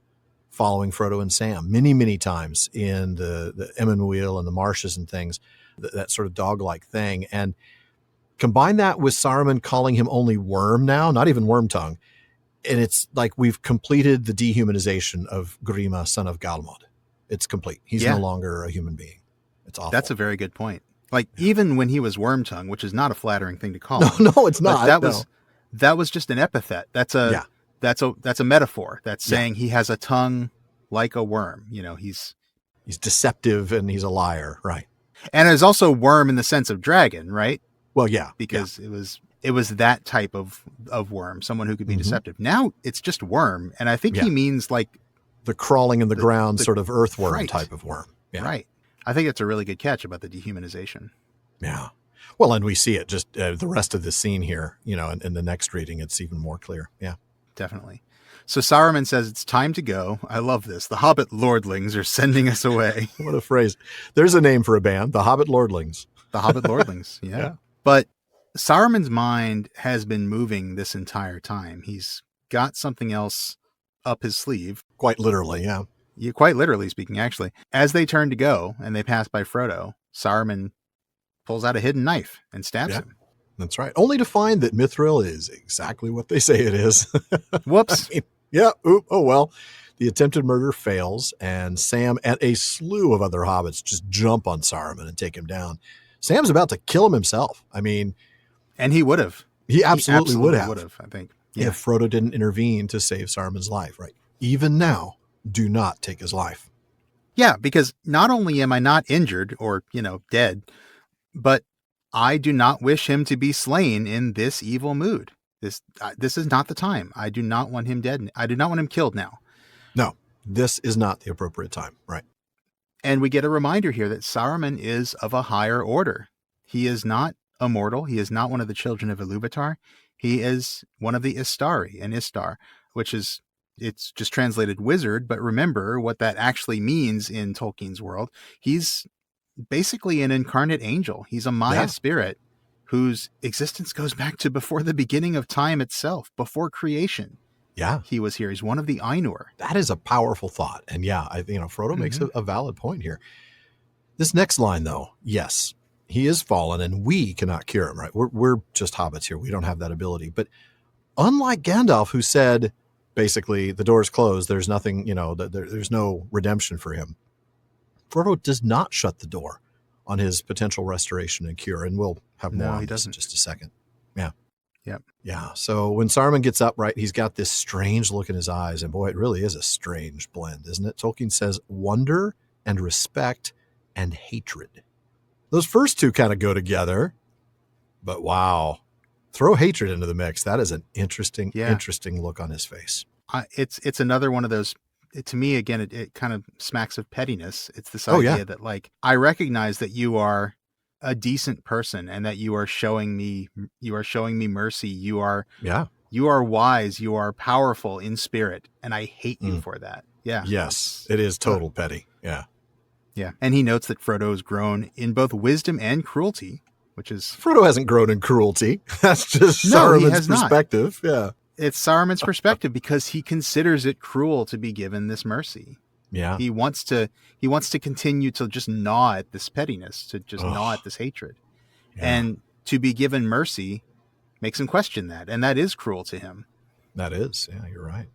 following Frodo and Sam many, many times in the Emmenwheel and the marshes and things, that sort of dog-like thing. And combine that with Saruman calling him only Worm now, not even Wormtongue. And it's like we've completed the dehumanization of Grima, son of Galmod. It's complete. He's no longer a human being. It's awful. That's a very good point. Like even when he was Wormtongue, which is not a flattering thing to call him. No, it's not. That was just an epithet. That's a metaphor. That's saying he has a tongue like a worm. He's deceptive and he's a liar, right? And it's also worm in the sense of dragon, right? Well, yeah, because it was that type of worm, someone who could be deceptive. Now it's just worm, and I think he means like the crawling in the ground sort of earthworm type of worm. Yeah. Right. I think it's a really good catch about the dehumanization. Yeah. Well, and we see it just the rest of the scene here, in the next reading, it's even more clear. Yeah, definitely. So Saruman says it's time to go. I love this. The Hobbit Lordlings are sending us away. What a phrase. There's a name for a band, the Hobbit Lordlings. The Hobbit Lordlings. Yeah. But Saruman's mind has been moving this entire time. He's got something else up his sleeve. Quite literally, yeah. Yeah, quite literally speaking, actually. As they turn to go and they pass by Frodo, Saruman pulls out a hidden knife and stabs him. That's right. Only to find that Mithril is exactly what they say it is. Whoops. Oh, well. The attempted murder fails, and Sam and a slew of other hobbits just jump on Saruman and take him down. Sam's about to kill him himself. I mean... And he would have. He absolutely would have, I think. Yeah. If Frodo didn't intervene to save Saruman's life, right? Even now, do not take his life. Yeah, because not only am I not injured or, dead, but I do not wish him to be slain in this evil mood. This is not the time. I do not want him dead. I do not want him killed now. No, this is not the appropriate time. Right. And we get a reminder here that Saruman is of a higher order. He is not immortal. He is not one of the children of Ilúvatar. He is one of the Istari, and Istar, which is, it's just translated wizard, but remember what that actually means in Tolkien's world. He's basically an incarnate angel. He's a Maya spirit whose existence goes back to before the beginning of time itself, before creation. Yeah. He was here. He's one of the Ainur. That is a powerful thought. And Frodo makes a valid point here. This next line, though, yes, he is fallen and we cannot cure him, right? We're just hobbits here. We don't have that ability. But unlike Gandalf, who said, basically, the door's closed, there's nothing, there's no redemption for him. Frodo does not shut the door on his potential restoration and cure. And we'll have more on this in just a second. Yeah. Yep. Yeah. So when Saruman gets up, right, he's got this strange look in his eyes. And boy, it really is a strange blend, isn't it? Tolkien says wonder and respect and hatred. Those first two kind of go together. But wow, throw hatred into the mix. That is an interesting look on his face. It's another one of those. To me, again, it kind of smacks of pettiness. It's this idea that, like, I recognize that you are a decent person and that you are showing me mercy. You are wise. You are powerful in spirit, and I hate you for that. Yeah. Yes, it is total petty. Yeah. Yeah. And he notes that Frodo has grown in both wisdom and cruelty, which is... Frodo hasn't grown in cruelty. That's just Saruman's perspective. Not. Yeah. It's Saruman's perspective because he considers it cruel to be given this mercy. Yeah. He wants to continue to just gnaw at this pettiness, to just gnaw at this hatred. Yeah. And to be given mercy makes him question that. And that is cruel to him. That is. Yeah, you're right.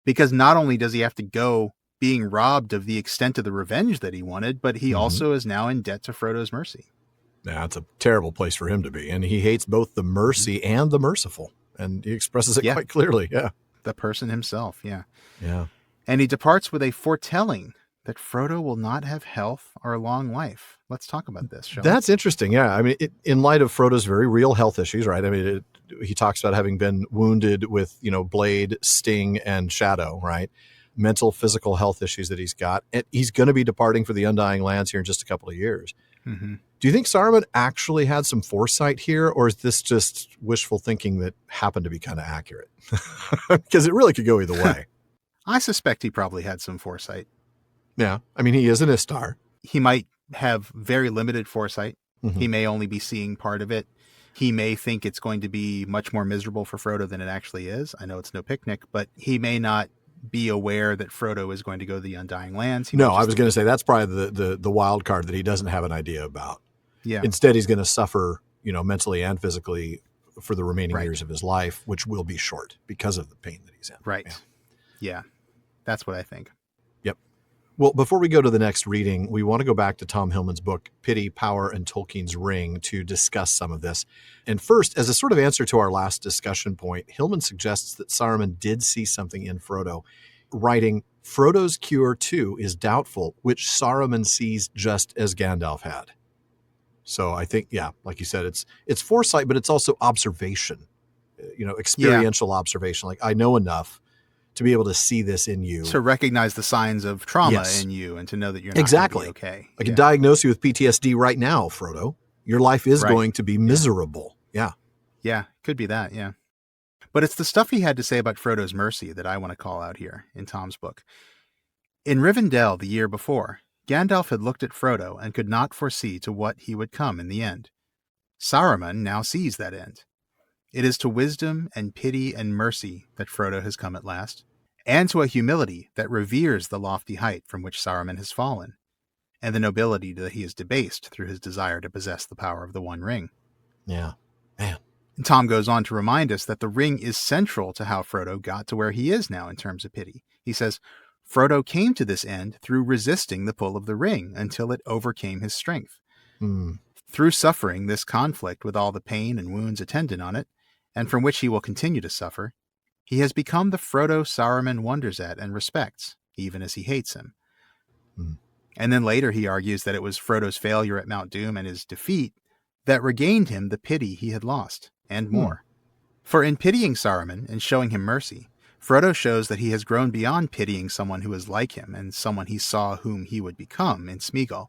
Because not only does he have to go being robbed of the extent of the revenge that he wanted, but he also is now in debt to Frodo's mercy. Yeah, it's a terrible place for him to be. And he hates both the mercy and the merciful. And he expresses it quite clearly. Yeah. The person himself. Yeah. Yeah. And he departs with a foretelling that Frodo will not have health or a long life. Let's talk about this, Shawn. That's interesting. Yeah. I mean, in light of Frodo's very real health issues, right? I mean, he talks about having been wounded with, blade, sting, and shadow, right? Mental, physical health issues that he's got. And he's going to be departing for the Undying Lands here in just a couple of years. Mm-hmm. Do you think Saruman actually had some foresight here, or is this just wishful thinking that happened to be kind of accurate? Because it really could go either way. I suspect he probably had some foresight. Yeah. I mean, he is an Istar. He might have very limited foresight. Mm-hmm. He may only be seeing part of it. He may think it's going to be much more miserable for Frodo than it actually is. I know it's no picnic, but he may not be aware that Frodo is going to go to the Undying Lands. I was going to say that's probably the wild card that he doesn't have an idea about. Yeah. Instead, he's going to suffer, mentally and physically for the remaining years of his life, which will be short because of the pain that he's in. Right. Yeah. That's what I think. Yep. Well, before we go to the next reading, we want to go back to Tom Hillman's book, Pity, Power, and Tolkien's Ring, to discuss some of this. And first, as a sort of answer to our last discussion point, Hillman suggests that Saruman did see something in Frodo, writing, Frodo's cure, too, is doubtful, which Saruman sees just as Gandalf had. So I think, like you said, it's foresight, but it's also observation, experiential observation. Like, I know enough to be able to see this in you. To recognize the signs of trauma in you and to know that you're not exactly going to be okay. I can diagnose you with PTSD right now, Frodo. Your life is going to be miserable. Yeah. Yeah, could be that, yeah. But it's the stuff he had to say about Frodo's mercy that I want to call out here in Tom's book. In Rivendell the year before, Gandalf had looked at Frodo and could not foresee to what he would come in the end. Saruman now sees that end. It is to wisdom and pity and mercy that Frodo has come at last, and to a humility that reveres the lofty height from which Saruman has fallen, and the nobility that he has debased through his desire to possess the power of the One Ring. Yeah, man. And Tom goes on to remind us that the ring is central to how Frodo got to where he is now in terms of pity. He says, Frodo came to this end through resisting the pull of the ring until it overcame his strength. Through suffering this conflict with all the pain and wounds attendant on it, and from which he will continue to suffer, he has become the Frodo Saruman wonders at and respects, even as he hates him. And then later he argues that it was Frodo's failure at Mount Doom and his defeat that regained him the pity he had lost, and more. For in pitying Saruman and showing him mercy, Frodo shows that he has grown beyond pitying someone who is like him and someone he saw whom he would become in Smeagol.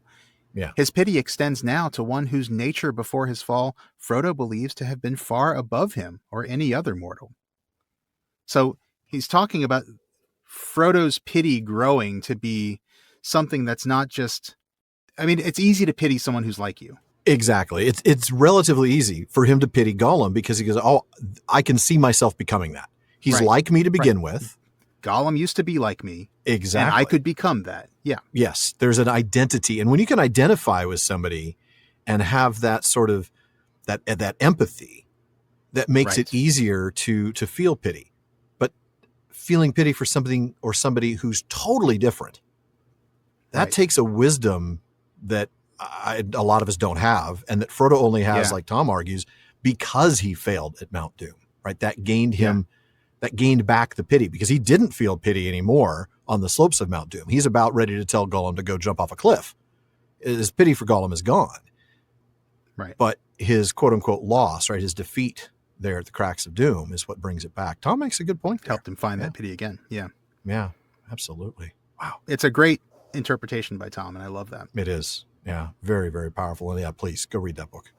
Yeah. His pity extends now to one whose nature before his fall Frodo believes to have been far above him or any other mortal. So he's talking about Frodo's pity growing to be something that's not just... I mean, it's easy to pity someone who's like you. Exactly. It's relatively easy for him to pity Gollum because he goes, I can see myself becoming that. He's like me to begin with. Gollum used to be like me. Exactly. And I could become that. Yeah. Yes. There's an identity. And when you can identify with somebody and have that sort of that empathy, that makes it easier to feel pity. But feeling pity for something or somebody who's totally different, that takes a wisdom that a lot of us don't have, and that Frodo only has, like Tom argues, because he failed at Mount Doom, right? That gained him, that gained back the pity, because he didn't feel pity anymore on the slopes of Mount Doom. He's about ready to tell Gollum to go jump off a cliff. His pity for Gollum is gone. Right. But his quote unquote loss, right? His defeat there at the cracks of Doom is what brings it back. Tom makes a good point there. Helped him find that pity again. Yeah. Yeah, absolutely. Wow. It's a great interpretation by Tom, and I love that. It is. Yeah, very, very powerful. And please go read that book.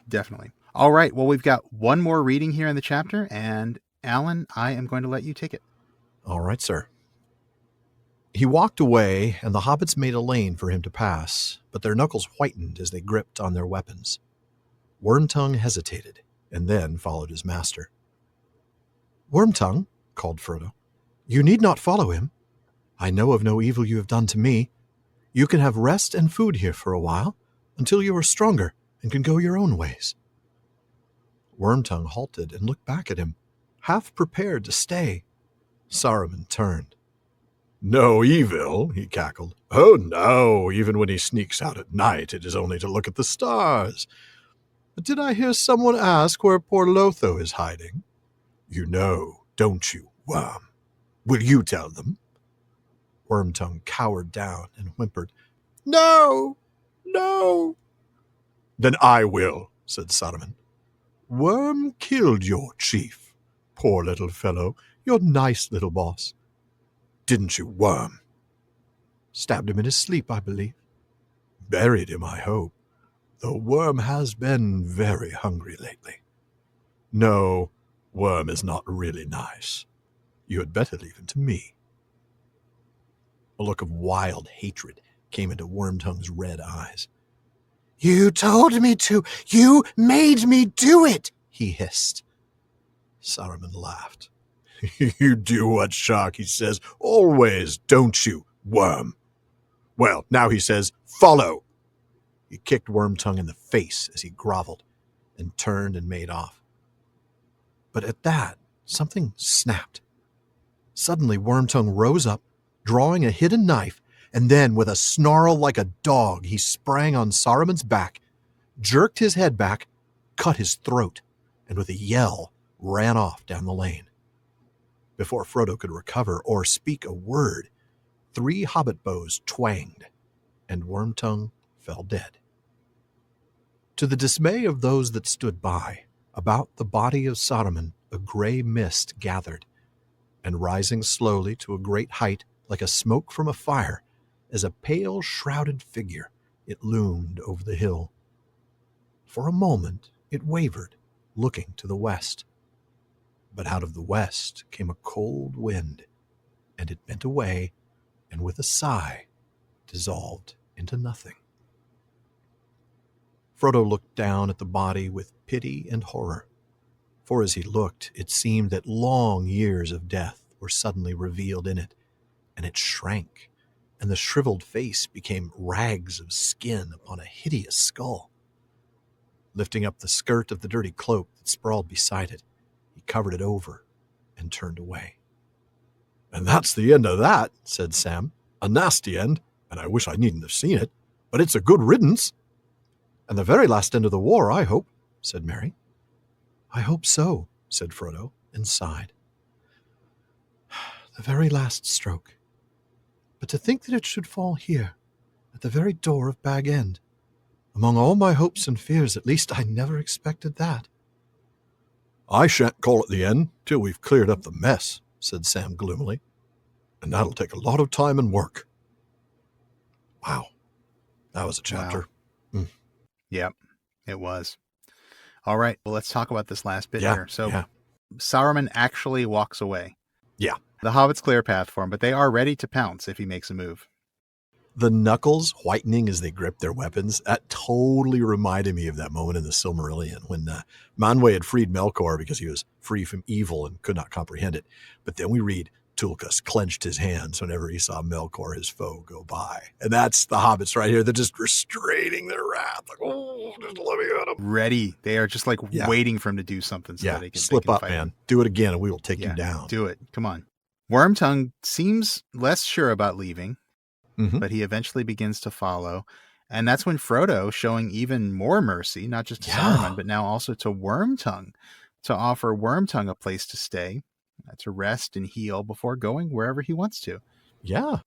Definitely. All right. Well, we've got one more reading here in the chapter, and Alan, I am going to let you take it. All right, sir. He walked away, and the hobbits made a lane for him to pass, but their knuckles whitened as they gripped on their weapons. Wormtongue hesitated, and then followed his master. Wormtongue, called Frodo, you need not follow him. I know of no evil you have done to me. You can have rest and food here for a while, until you are stronger and can go your own ways. Wormtongue halted and looked back at him, half prepared to stay. Saruman turned. No evil, he cackled. Oh no, even when he sneaks out at night, it is only to look at the stars. But did I hear someone ask where poor Lotho is hiding? You know, don't you, Worm? Will you tell them? Wormtongue cowered down and whimpered, No, no. Then I will, said Saruman. Worm killed your chief. Poor little fellow, your nice little boss. Didn't you, Worm? Stabbed him in his sleep, I believe. Buried him, I hope, though Worm has been very hungry lately. No, Worm is not really nice. You had better leave him to me. A look of wild hatred came into Wormtongue's red eyes. You told me to. You made me do it, he hissed. Saruman laughed. You do what Sharkey says always, don't you, Worm? Well, now he says, follow. He kicked Wormtongue in the face as he groveled and turned and made off. But at that, something snapped. Suddenly, Wormtongue rose up, drawing a hidden knife, and then, with a snarl like a dog, he sprang on Saruman's back, jerked his head back, cut his throat, and with a yell, ran off down the lane. Before Frodo could recover or speak a word, 3 hobbit bows twanged, and Wormtongue fell dead. To the dismay of those that stood by, about the body of Saruman a gray mist gathered, and rising slowly to a great height like a smoke from a fire, as a pale shrouded figure, it loomed over the hill. For a moment it wavered, looking to the west. But out of the west came a cold wind, and it bent away, and with a sigh dissolved into nothing. Frodo looked down at the body with pity and horror, for as he looked, it seemed that long years of death were suddenly revealed in it, and it shrank, and the shriveled face became rags of skin upon a hideous skull. Lifting up the skirt of the dirty cloak that sprawled beside it, he covered it over and turned away. And that's the end of that, said Sam. A nasty end, and I wish I needn't have seen it, but it's a good riddance. And the very last end of the war, I hope, said Merry. I hope so, said Frodo, and sighed. The very last stroke. But to think that it should fall here, at the very door of Bag End. Among all my hopes and fears, at least, I never expected that. I shan't call it the end till we've cleared up the mess, said Sam gloomily. And that'll take a lot of time and work. Wow. That was a chapter. Wow. Yep, it was. All right, well, let's talk about this last bit here. So Saruman actually walks away. Yeah. The hobbits clear a path for him, but they are ready to pounce if he makes a move. The knuckles whitening as they grip their weapons, that totally reminded me of that moment in the Silmarillion when Manwë had freed Melkor because he was free from evil and could not comprehend it. But then we read, Tulkas clenched his hands whenever he saw Melkor, his foe, go by. And that's the hobbits right here. They're just restraining their wrath. Like, oh, just let me at him. Ready. They are just like waiting for him to do something. So they can slip up, fight man. him. Do it again and we will take you down. Do it. Come on. Wormtongue seems less sure about leaving, but he eventually begins to follow. And that's when Frodo, showing even more mercy, not just to Saruman, but now also to Wormtongue, to offer Wormtongue a place to stay, to rest and heal before going wherever he wants to. Yeah.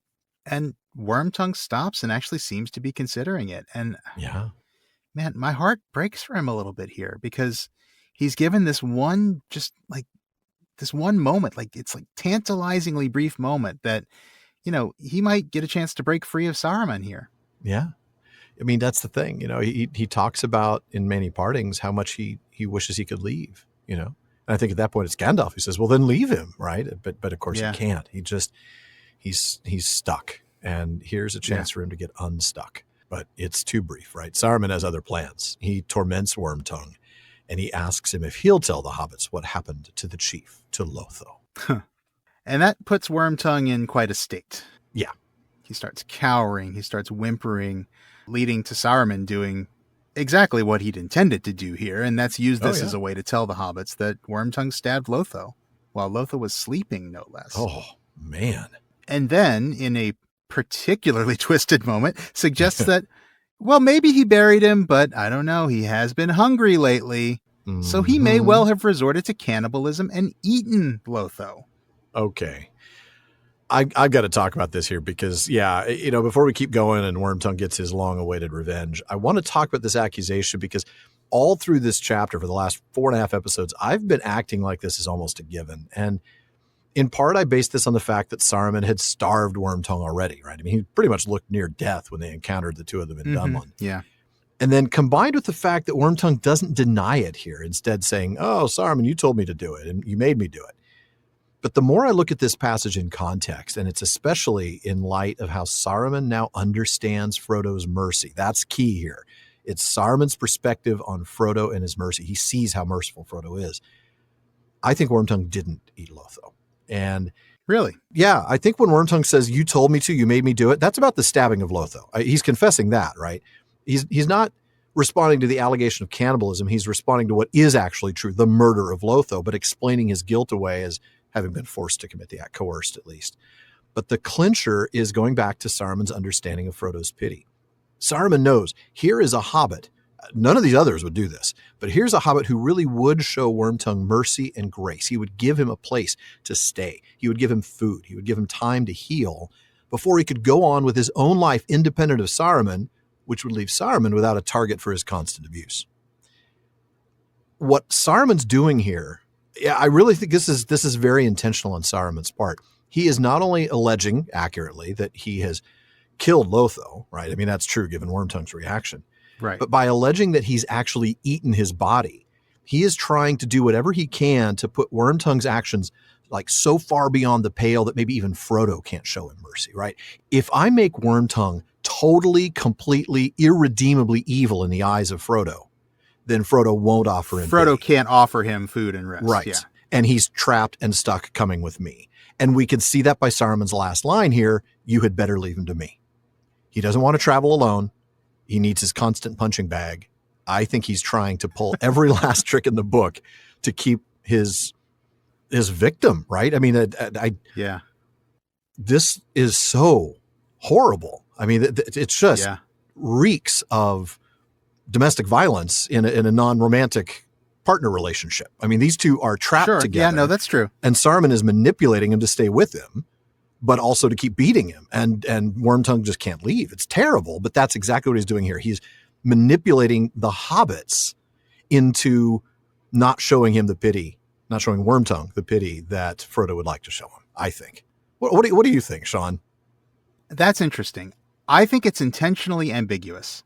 And Wormtongue stops and actually seems to be considering it. And man, my heart breaks for him a little bit here because he's given this one, just like this one moment, like it's like tantalizingly brief moment that, you know, he might get a chance to break free of Saruman here. Yeah. I mean, that's the thing, you know, he talks about in many partings how much he wishes he could leave, you know. And I think at that point it's Gandalf who says, well, then leave him, right? But of course he can't. He just, he's stuck. And here's a chance for him to get unstuck. But it's too brief, right? Saruman has other plans. He torments Wormtongue, and he asks him if he'll tell the hobbits what happened to the chief, to Lotho. And that puts Wormtongue in quite a state. Yeah. He starts cowering. He starts whimpering, leading to Saruman doing exactly what he'd intended to do here, and that's use this as a way to tell the hobbits that Wormtongue stabbed Lotho while Lotho was sleeping, no less. Oh, man. And then, in a particularly twisted moment, suggests that, well, maybe he buried him, but I don't know. He has been hungry lately. So he may well have resorted to cannibalism and eaten Lotho. Okay. I've got to talk about this here because, before we keep going and Wormtongue gets his long-awaited revenge, I want to talk about this accusation because all through this chapter for the last 4.5 episodes, I've been acting like this is almost a given. And in part, I base this on the fact that Saruman had starved Wormtongue already, right? I mean, he pretty much looked near death when they encountered the two of them in Dunlun. Yeah. And then combined with the fact that Wormtongue doesn't deny it here, instead saying, oh, Saruman, you told me to do it and you made me do it. But the more I look at this passage in context, and it's especially in light of how Saruman now understands Frodo's mercy. That's key here. It's Saruman's perspective on Frodo and his mercy. He sees how merciful Frodo is. I think Wormtongue didn't eat Lotho. And really? Yeah, I think when Wormtongue says, you told me to, you made me do it, that's about the stabbing of Lotho. He's confessing that, right? He's not responding to the allegation of cannibalism. He's responding to what is actually true, the murder of Lotho, but explaining his guilt away as having been forced to commit the act, coerced at least. But the clincher is going back to Saruman's understanding of Frodo's pity. Saruman knows here is a hobbit. None of these others would do this, but here's a hobbit who really would show Wormtongue mercy and grace. He would give him a place to stay. He would give him food. He would give him time to heal before he could go on with his own life independent of Saruman, which would leave Saruman without a target for his constant abuse. What Saruman's doing here, I really think this is very intentional on Saruman's part. He is not only alleging accurately that he has killed Lotho, right? I mean, that's true given Wormtongue's reaction. Right. But by alleging that he's actually eaten his body, he is trying to do whatever he can to put Wormtongue's actions like so far beyond the pale that maybe even Frodo can't show him mercy, right? If I make Wormtongue totally, completely, irredeemably evil in the eyes of Frodo, then Frodo won't offer him Frodo pity. can't offer him food and rest. Right. Yeah. And he's trapped and stuck coming with me. And we could see that by Saruman's last line here, you had better leave him to me. He doesn't want to travel alone. He needs his constant punching bag. I think he's trying to pull every last trick in the book to keep his victim, right? I mean, yeah. This is so horrible. I mean, it's just reeks of domestic violence in a non-romantic partner relationship. I mean, these two are trapped together. Yeah, no, that's true. And Saruman is manipulating him to stay with him, but also to keep beating him. And Wormtongue just can't leave. It's terrible, but that's exactly what he's doing here. He's manipulating the hobbits into not showing him the pity, not showing Wormtongue the pity that Frodo would like to show him, I think. What do you think, Shawn? That's interesting. I think it's intentionally ambiguous.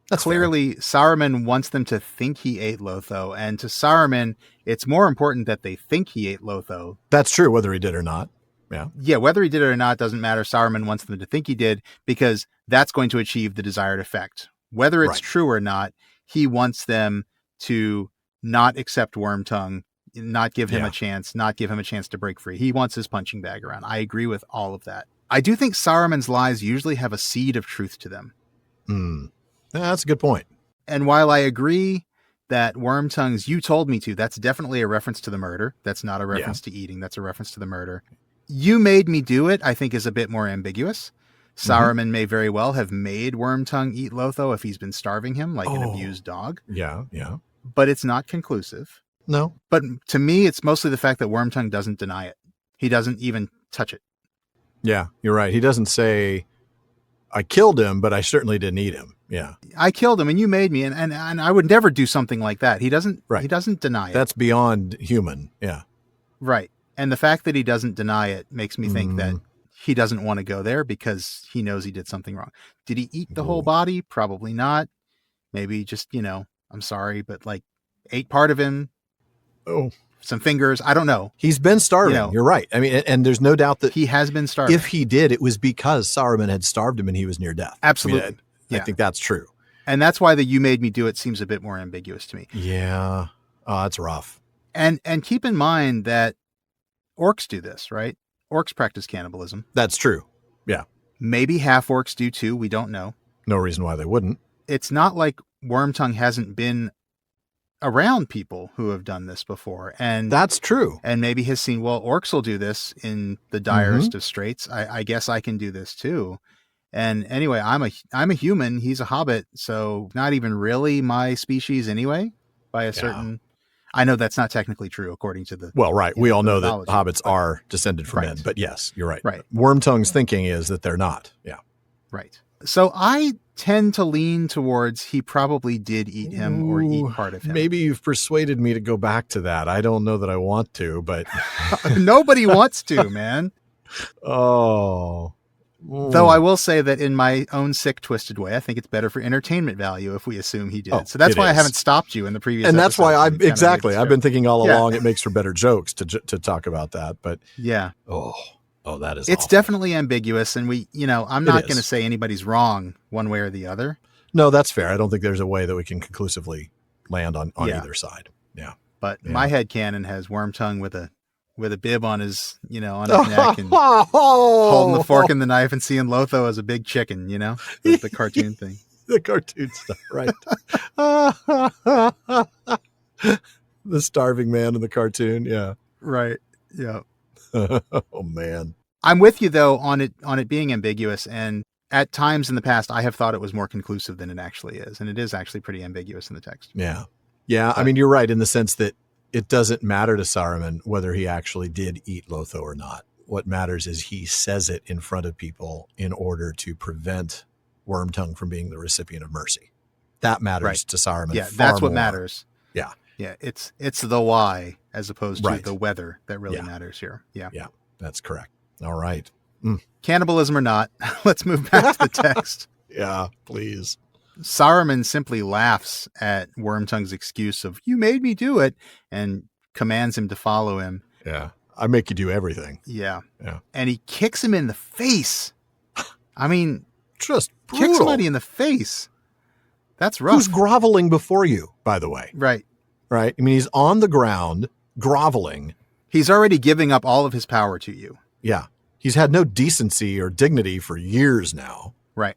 That's clearly fair. Saruman wants them to think he ate Lotho, and to Saruman, it's more important that they think he ate Lotho. That's true, whether he did or not. Yeah. Yeah, whether he did it or not doesn't matter. Saruman wants them to think he did because that's going to achieve the desired effect. Whether it's true or not, he wants them to not accept Wormtongue, not give him a chance, not give him a chance to break free. He wants his punching bag around. I agree with all of that. I do think Saruman's lies usually have a seed of truth to them. Yeah, that's a good point. And while I agree that Wormtongue's "you told me to," that's definitely a reference to the murder. That's not a reference to eating. That's a reference to the murder. "You made me do it," I think is a bit more ambiguous. Saruman may very well have made Wormtongue eat Lotho if he's been starving him like an abused dog. Yeah. But it's not conclusive. No. But to me, it's mostly the fact that Wormtongue doesn't deny it. He doesn't even touch it. Yeah, you're right. He doesn't say, I killed him, but I certainly didn't eat him. Yeah. I killed him and you made me. And I would never do something like that. He doesn't deny it. That's beyond human. Yeah. Right. And the fact that he doesn't deny it makes me think that he doesn't want to go there because he knows he did something wrong. Did he eat the whole body? Probably not. Maybe just, I'm sorry, but like ate part of him. Oh, some fingers. I don't know. He's been starving. You're right. I mean, and there's no doubt that he has been starving. If he did, it was because Saruman had starved him and he was near death. Absolutely. I think that's true. And that's why the "you made me do it" seems a bit more ambiguous to me. Yeah. Oh, that's rough. And keep in mind that orcs do this, right? Orcs practice cannibalism. That's true. Yeah. Maybe half orcs do too. We don't know. No reason why they wouldn't. It's not like Wormtongue hasn't been around people who have done this before. And That's true. And maybe has seen, well, orcs will do this in the direst of straits. I guess I can do this too. And anyway, I'm a human. He's a hobbit. So not even really my species anyway, by a certain, I know that's not technically true according to the, well, right. We all know that mythology, hobbits are descended from Right. men, but yes, you're right. Right. Wormtongue's thinking is that they're not. Yeah. Right. So I tend to lean towards he probably did eat him or eat part of him. Maybe you've persuaded me to go back to that. I don't know that I want to, but Nobody wants to, man. oh. Though I will say that in my own sick, twisted way, I think it's better for entertainment value if we assume he did. Oh, so that's it why I is. haven't stopped you in the previous and that's why episodes. I've been thinking all Yeah. along it makes for better jokes to talk about that, but Yeah. oh, that is It's awful. definitely ambiguous, and I'm not is. going to say anybody's wrong one way or the other. No, that's fair. I don't think there's a way that we can conclusively land on Yeah. either side. Yeah. But Yeah. my headcanon has Wormtongue with a bib on his, on his neck and holding holding the fork and the knife and seeing Lotho as a big chicken, the cartoon thing. The cartoon stuff, right? The starving man in the cartoon. Yeah. Right. Yeah. Oh man. I'm with you though on it being ambiguous, and at times in the past I have thought it was more conclusive than it actually is, and it is actually pretty ambiguous in the text. Yeah. Yeah. I mean, you're right in the sense that it doesn't matter to Saruman whether he actually did eat Lotho or not. What matters is he says it in front of people in order to prevent Wormtongue from being the recipient of mercy. That matters Right. to Saruman. Yeah, far that's what more. matters. Yeah. Yeah, it's the why as opposed to Right. the whether that really Yeah. matters here. Yeah. Yeah, that's correct. All right. Cannibalism or not, let's move back to the text. Yeah, please. Saruman simply laughs at Wormtongue's excuse of "you made me do it" and commands him to follow him. Yeah. I make you do everything. Yeah. Yeah. And he kicks him in the face. I mean, Just kick brutal. somebody in the face. That's rough. Who's groveling before you, by the way? Right. Right? I mean, he's on the ground groveling. He's already giving up all of his power to you. Yeah. He's had no decency or dignity for years now. Right.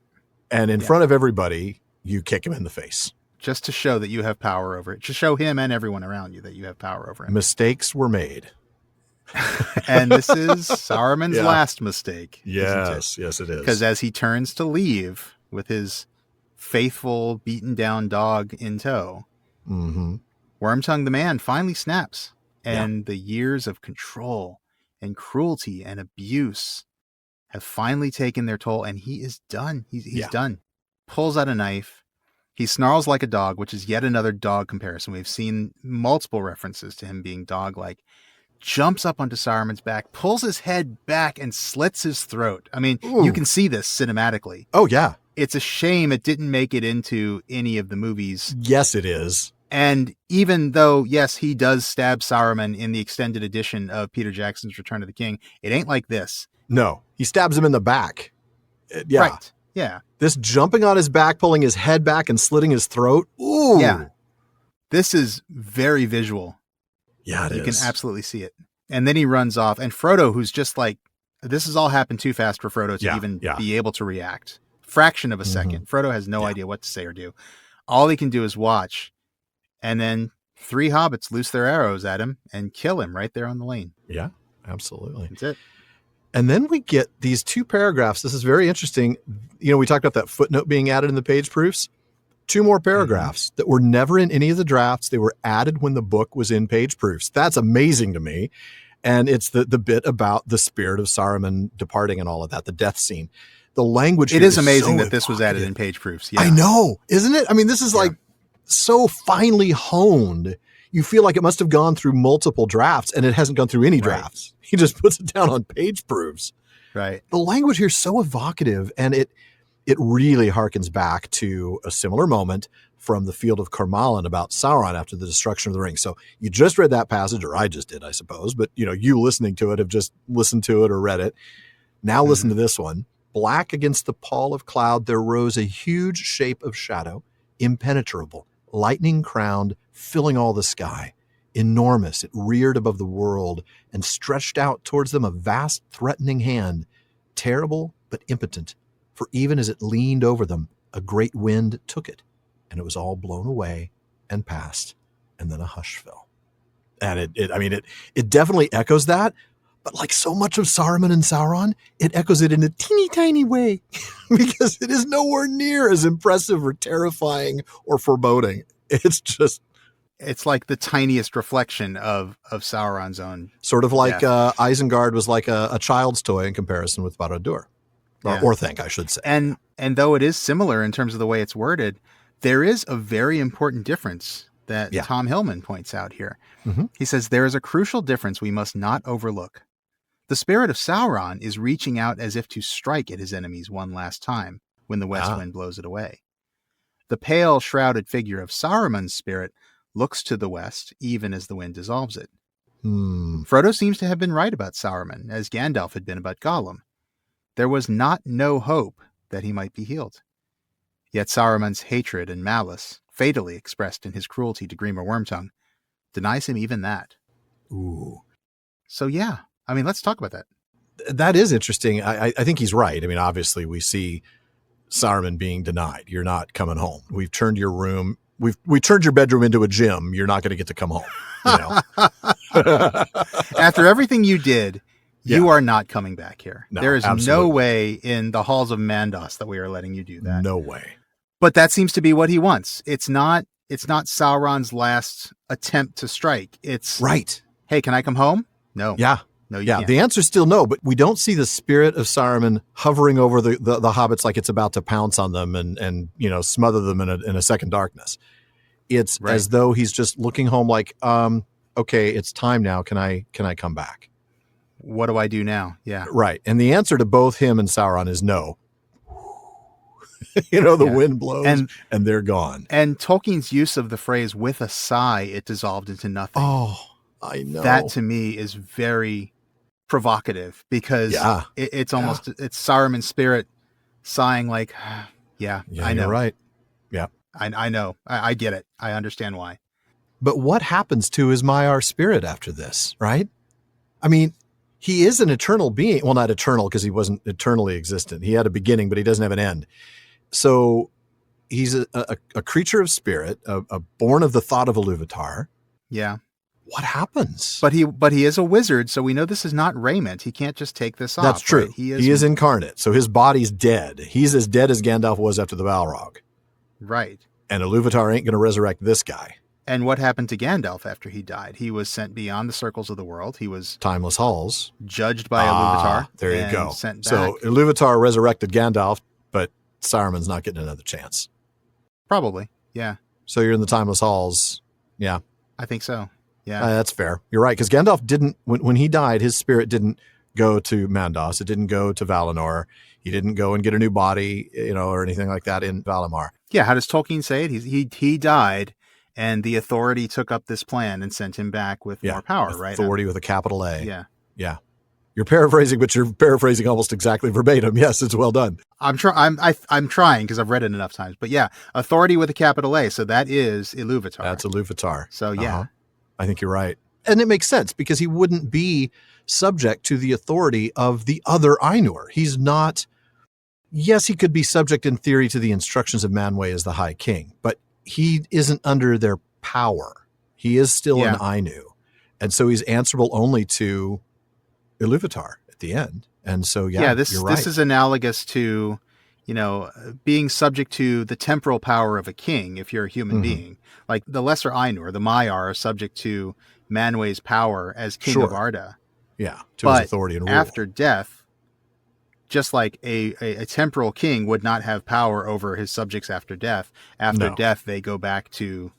And in Yeah. front of everybody, you kick him in the face. Just to show that you have power over it. To show him and everyone around you that you have power over him. Mistakes were made. And this is Saruman's Yeah. last mistake. Yes, yes, it is. Because as he turns to leave with his faithful, beaten down dog in tow, Mm-hmm. Wormtongue the man finally snaps. And the years of control and cruelty and abuse have finally taken their toll. And he is done. He's done. Pulls out a knife. He snarls like a dog, which is yet another dog comparison. We've seen multiple references to him being dog-like. Jumps up onto Saruman's back, pulls his head back, and slits his throat. I mean, you can see this cinematically. Oh, yeah. It's a shame it didn't make it into any of the movies. Yes, it is. And even though, yes, he does stab Saruman in the extended edition of Peter Jackson's Return of the King, it ain't like this. No, he stabs him in the back. Yeah. Right. Yeah. This jumping on his back, pulling his head back and slitting his throat. Ooh. Yeah. This is very visual. Yeah, it You is. can absolutely see it. And then he runs off. And Frodo, who's just like, this has all happened too fast for Frodo to even be able to react. Fraction of a second. Frodo has no idea what to say or do. All he can do is watch. And then 3 hobbits loose their arrows at him and kill him right there on the lane. Yeah, absolutely. That's it. And then we get these 2 paragraphs. This is very interesting. You know, we talked about that footnote being added in the page proofs. 2 more paragraphs that were never in any of the drafts. They were added when the book was in page proofs. That's amazing to me. And it's the bit about the spirit of Saruman departing and all of that, the death scene. The language. It here is amazing so that this was added in page proofs. Yeah. I know, isn't it? I mean, this is like so finely honed. You feel like it must have gone through multiple drafts, and it hasn't gone through any drafts. He just puts it down on page proofs. Right. The language here is so evocative, and it really harkens back to a similar moment from the Field of Carmallin about Sauron after the destruction of the ring. So you just read that passage, or I just did, I suppose, but you listening to it have just listened to it or read it. Now listen to this one. Black against the pall of cloud, there rose a huge shape of shadow, impenetrable, lightning crowned, filling all the sky. Enormous, it reared above the world and stretched out towards them a vast, threatening hand, terrible but impotent. For even as it leaned over them, a great wind took it, and it was all blown away and passed. and then a hush fell. And it definitely echoes that, but like so much of Saruman and Sauron, it echoes it in a teeny tiny way because it is nowhere near as impressive or terrifying or foreboding. It's like the tiniest reflection of Sauron's own. Sort of like Isengard was like a child's toy in comparison with Barad-dûr. Or Orthanc, I should say. And though it is similar in terms of the way it's worded, there is a very important difference that Tom Hillman points out here. Mm-hmm. He says, there is a crucial difference we must not overlook. The spirit of Sauron is reaching out as if to strike at his enemies one last time when the west wind blows it away. The pale, shrouded figure of Saruman's spirit looks to the west even as the wind dissolves it. Frodo seems to have been right about Saruman, as Gandalf had been about Gollum. There was no hope that he might be healed. Yet Saruman's hatred and malice, fatally expressed in his cruelty to Grima Wormtongue, denies him even that. Ooh. So let's talk about that. That is interesting. I think he's right. I mean, obviously we see Saruman being denied. You're not coming home. We've turned your room. We turned your bedroom into a gym. You're not going to get to come home. You know? After everything you did, you are not coming back here. No, there is absolutely. no way in the halls of Mandos that we are letting you do that. No way. But that seems to be what he wants. It's not Sauron's last attempt to strike. It's right. Hey, can I come home? No. Yeah. No, you can't. The answer's still no, but we don't see the spirit of Saruman hovering over the hobbits like it's about to pounce on them and smother them in a second darkness. It's as though he's just looking home like, okay, it's time now. Can I come back? What do I do now? Yeah. Right. And the answer to both him and Sauron is no. The wind blows and they're gone. And Tolkien's use of the phrase "with a sigh, it dissolved into nothing." Oh, I know. That to me is very provocative because it's almost it's Saruman's spirit sighing like, I know. You're right. Yeah. I know. I get it. I understand why. But what happens to his Maiar spirit after this, right? I mean, he is an eternal being. Well, not eternal because he wasn't eternally existent. He had a beginning, but he doesn't have an end. So he's a creature of spirit, a born of the thought of Iluvatar. Yeah. What happens? But he is a wizard, so we know this is not raiment. He can't just take this off. That's true. Right? He is incarnate, so his body's dead. He's as dead as Gandalf was after the Balrog. Right. And Iluvatar ain't going to resurrect this guy. And what happened to Gandalf after he died? He was sent beyond the circles of the world. He was Timeless halls. Judged by Iluvatar. There you go. Sent back. So Iluvatar resurrected Gandalf, but Saruman's not getting another chance. Probably, yeah. So you're in the Timeless halls. Yeah. I think so. Yeah. That's fair. You're right. Because Gandalf didn't, when he died, his spirit didn't go to Mandos. It didn't go to Valinor. He didn't go and get a new body, or anything like that in Valimar. Yeah. How does Tolkien say it? He died and the authority took up this plan and sent him back with more power, right? Authority with a capital A. Yeah. Yeah. You're paraphrasing, but you're paraphrasing almost exactly verbatim. Yes, it's well done. I'm trying because I've read it enough times. But yeah, authority with a capital A. So that is Iluvatar. That's Iluvatar. So yeah. I think you're right. And it makes sense because he wouldn't be subject to the authority of the other Ainur. He's not. Yes, he could be subject in theory to the instructions of Manwë as the High King, but he isn't under their power. He is still an Ainu. And so he's answerable only to Iluvatar at the end. And so, you're right. This is analogous to, being subject to the temporal power of a king if you're a human being. Like the lesser Ainur, the Maiar, are subject to Manwë's power as king of Arda. Yeah, to his authority and rule. After death, just like a temporal king would not have power over his subjects after death. After death, they go back to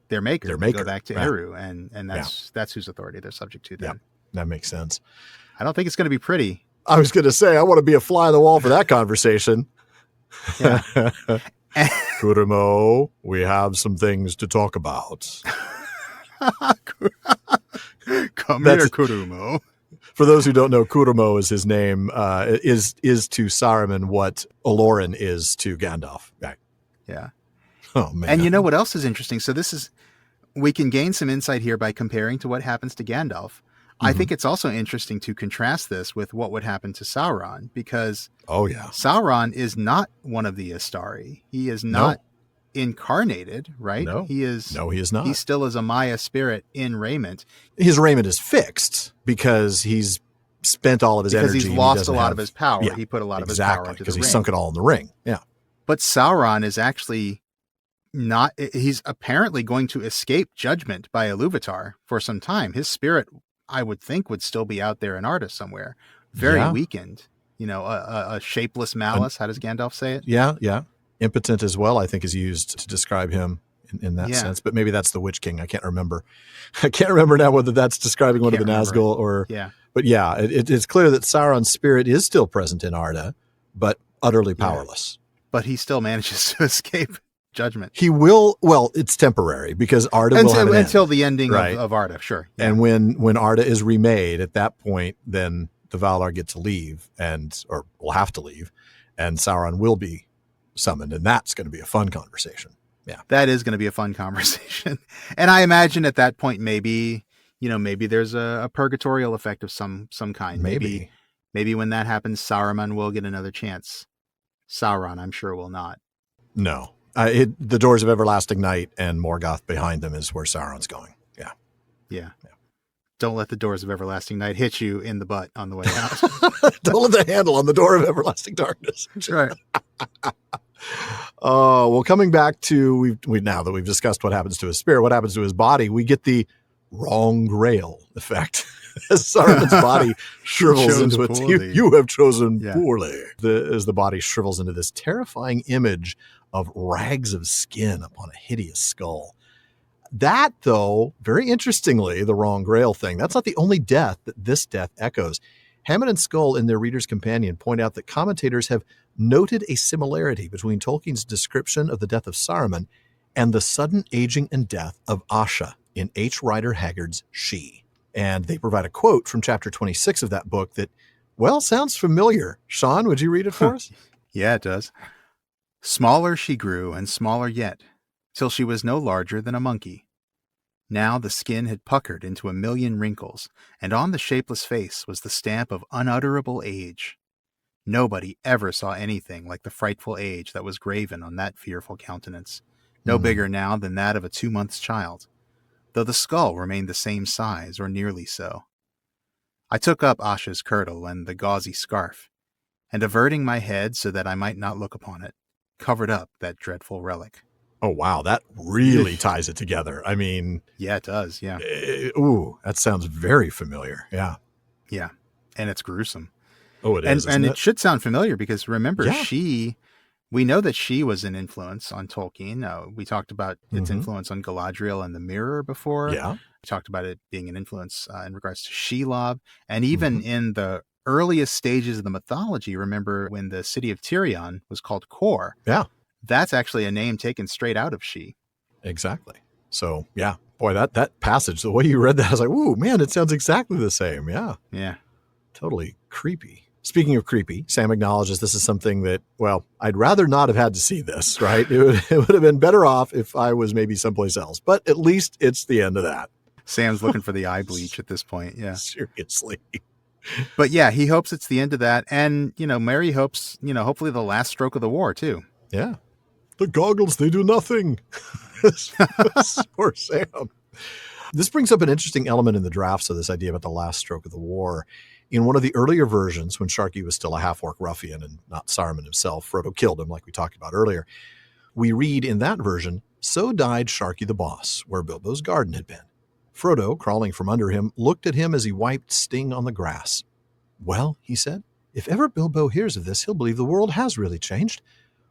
their maker. They go back to Eru, and that's whose authority they're subject to then. Yeah, that makes sense. I don't think it's going to be pretty. I was going to say, I want to be a fly on the wall for that conversation. Yeah. Kurumo, we have some things to talk about. Come here, Kurumo. For those who don't know, Kurumo is his name, is to Saruman what Olorin is to Gandalf. Right. Yeah. Oh, man. And you know what else is interesting? So we can gain some insight here by comparing to what happens to Gandalf. I think it's also interesting to contrast this with what would happen to Sauron, because Sauron is not one of the Istari. He is not incarnated, right? No. He is. No, he is not. He still is a Maya spirit in raiment. His raiment is fixed because he's spent all of his energy. Because he's lost a lot of his power. Yeah, he put a lot of his power into the ring. because he sunk it all in the ring. Yeah. But Sauron is actually not. He's apparently going to escape judgment by Iluvatar for some time. His spirit, I would think, would still be out there in Arda somewhere, very weakened. You know, a shapeless malice. How does Gandalf say it? Yeah, yeah. Impotent as well, I think, is used to describe him in that sense. But maybe that's the Witch King. I can't remember. I can't remember now whether that's describing one of the Nazgul or... Yeah. But yeah, it's clear that Sauron's spirit is still present in Arda, but utterly powerless. But he still manages to escape judgment. He will... Well, it's temporary because Arda will have an end. Until the ending of Arda, sure. Yeah. And when Arda is remade, at that point, then the Valar get to leave or will have to leave, and Sauron will be summoned, and that's going to be a fun conversation. Yeah, that is going to be a fun conversation. And I imagine at that point, maybe there's a purgatorial effect of some kind. Maybe when that happens, Saruman will get another chance. Sauron, I'm sure, will not. No, the doors of everlasting night and Morgoth behind them is where Sauron's going. Yeah. Don't let the doors of everlasting night hit you in the butt on the way out. Don't let the handle on the door of everlasting darkness. That's right. Well, coming back to now that we've discussed what happens to his spirit, what happens to his body, we get the wrong grail effect. As Saruman's body shrivels into you have chosen poorly. As the body shrivels into this terrifying image of rags of skin upon a hideous skull. That, though, very interestingly, the wrong grail thing, that's not the only death that this death echoes. Hammond and Skull in their Reader's Companion point out that commentators have noted a similarity between Tolkien's description of the death of Saruman and the sudden aging and death of Asha in H. Rider Haggard's She. And they provide a quote from chapter 26 of that book that, well, sounds familiar. Shawn, would you read it for us? Yeah, it does. Smaller she grew and smaller yet, till she was no larger than a monkey. Now the skin had puckered into a million wrinkles, and on the shapeless face was the stamp of unutterable age. Nobody ever saw anything like the frightful age that was graven on that fearful countenance, no bigger now than that of a 2 months' child, though the skull remained the same size, or nearly so. I took up Asha's kirtle and the gauzy scarf, and averting my head so that I might not look upon it, covered up that dreadful relic. Oh, wow. That really ties it together. I mean... Yeah, it does. Yeah. That sounds very familiar. Yeah. Yeah. And it's gruesome. Oh, it is. And it should sound familiar because remember, we know that she was an influence on Tolkien. We talked about its influence on Galadriel and the Mirror before. Yeah. We talked about it being an influence in regards to Shelob. And even in the earliest stages of the mythology, remember when the city of Tirion was called Kor? Yeah. That's actually a name taken straight out of She. Exactly. So, yeah. Boy, that passage, the way you read that, I was like, ooh, man, it sounds exactly the same. Yeah. Yeah. Totally creepy. Speaking of creepy, Sam acknowledges this is something that, well, I'd rather not have had to see this, right? It would have been better off if I was maybe someplace else. But at least it's the end of that. Sam's looking for the eye bleach at this point. Yeah. Seriously. But yeah, he hopes it's the end of that. And, Mary hopes, hopefully the last stroke of the war, too. Yeah. The goggles, they do nothing. Poor Sam. This brings up an interesting element in the drafts of this idea about the last stroke of the war. In one of the earlier versions, when Sharkey was still a half-orc ruffian and not Saruman himself, Frodo killed him like we talked about earlier. We read in that version, so died Sharkey the boss, where Bilbo's garden had been. Frodo, crawling from under him, looked at him as he wiped sting on the grass. Well, he said, if ever Bilbo hears of this, he'll believe the world has really changed.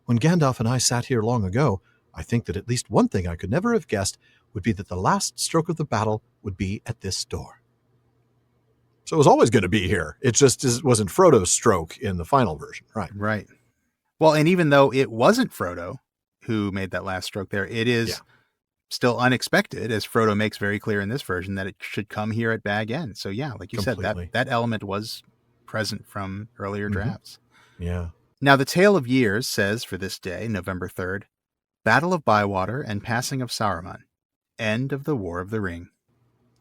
When Gandalf and I sat here long ago, I think that at least one thing I could never have guessed would be that the last stroke of the battle would be at this door. So it was always going to be here. It just wasn't Frodo's stroke in the final version. Right. Right. Well, and even though it wasn't Frodo who made that last stroke there, it is still unexpected, as Frodo makes very clear in this version, that it should come here at Bag End. So yeah, like you said, that element was present from earlier drafts. Yeah. Now, the Tale of Years says for this day, November 3rd, Battle of Bywater and Passing of Saruman, end of the War of the Ring.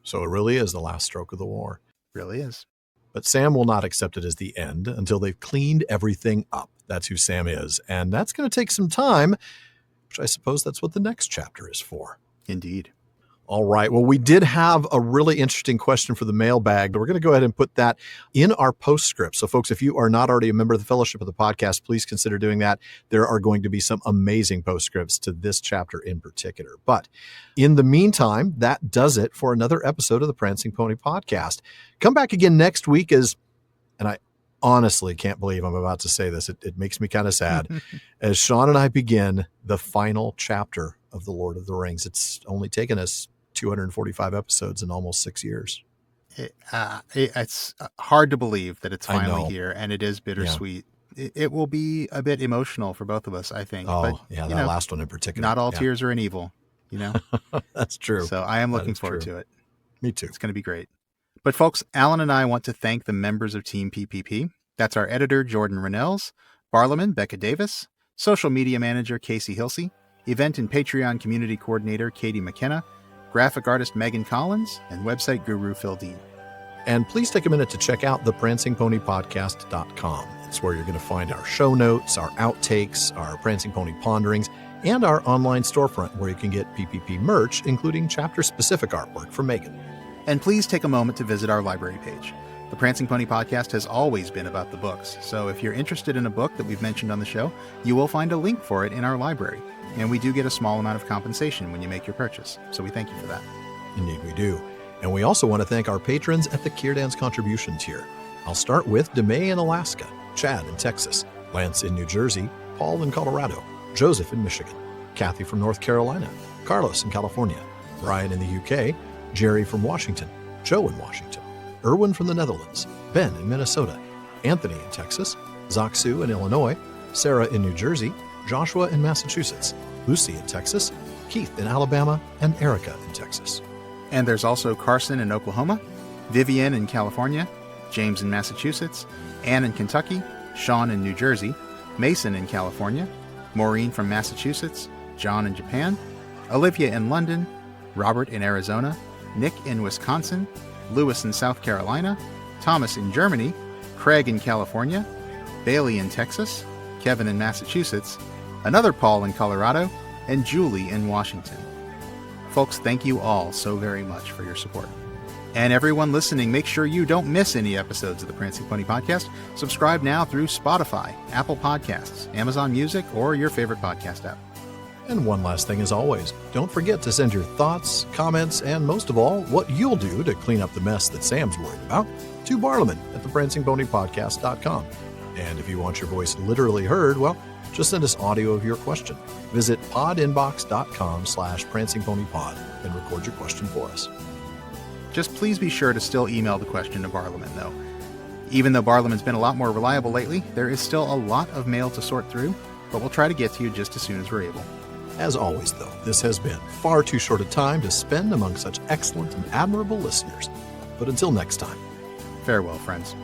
So it really is the last stroke of the war. Really is. But Sam will not accept it as the end until they've cleaned everything up. That's who Sam is. And that's going to take some time. which I suppose that's what the next chapter is for. Indeed. All right. Well, we did have a really interesting question for the mailbag. We're going to go ahead and put that in our postscript. So, folks, if you are not already a member of the Fellowship of the Podcast, please consider doing that. There are going to be some amazing postscripts to this chapter in particular. But in the meantime, that does it for another episode of the Prancing Pony Podcast. Come back again next week and I honestly can't believe I'm about to say this. It makes me kind of sad as Shawn and I begin the final chapter of The Lord of the Rings. It's only taken us 245 episodes in almost 6 years. It's hard to believe that it's finally here, and it is bittersweet. Yeah. It will be a bit emotional for both of us, I think. Oh, but, yeah, that last one in particular. Not all tears are an evil, That's true. So I am looking forward to it. Me too. It's going to be great. But folks, Alan and I want to thank the members of Team PPP. That's our editor, Jordan Rennells, Barlaman, Becca Davis, social media manager, Casey Hilsey, event and Patreon community coordinator, Katie McKenna, graphic artist Megan Collins, and website guru Phil Dean. And please take a minute to check out the prancingponypodcast.com. It's where you're going to find our show notes, our outtakes, our Prancing Pony ponderings, and our online storefront where you can get PPP merch, including chapter-specific artwork from Megan. And please take a moment to visit our library page. The Prancing Pony Podcast has always been about the books, so if you're interested in a book that we've mentioned on the show, you will find a link for it in our library. And we do get a small amount of compensation when you make your purchase, so we thank you for that. Indeed we do. And we also want to thank our patrons at the Kierdan's contribution tier. I'll start with DeMay in Alaska, Chad in Texas, Lance in New Jersey, Paul in Colorado, Joseph in Michigan, Kathy from North Carolina, Carlos in California, Brian in the UK, Jerry from Washington, Joe in Washington, Erwin from the Netherlands, Ben in Minnesota, Anthony in Texas, Zaksu in Illinois, Sarah in New Jersey, Joshua in Massachusetts, Lucy in Texas, Keith in Alabama, and Erica in Texas. And there's also Carson in Oklahoma, Vivian in California, James in Massachusetts, Ann in Kentucky, Shawn in New Jersey, Mason in California, Maureen from Massachusetts, John in Japan, Olivia in London, Robert in Arizona, Nick in Wisconsin, Lewis in South Carolina, Thomas in Germany, Craig in California, Bailey in Texas, Kevin in Massachusetts, another Paul in Colorado, and Julie in Washington. Folks, thank you all so very much for your support. And everyone listening, make sure you don't miss any episodes of the Prancing Pony Podcast. Subscribe now through Spotify, Apple Podcasts, Amazon Music, or your favorite podcast app. And one last thing as always, don't forget to send your thoughts, comments, and most of all, what you'll do to clean up the mess that Sam's worried about to Barlaman at theprancingponypodcast.com. And if you want your voice literally heard, well, just send us audio of your question. Visit podinbox.com/prancingponypod and record your question for us. Just please be sure to still email the question to Barlaman, though. Even though Barlaman's been a lot more reliable lately, there is still a lot of mail to sort through, but we'll try to get to you just as soon as we're able. As always, though, this has been far too short a time to spend among such excellent and admirable listeners. But until next time. Farewell, friends.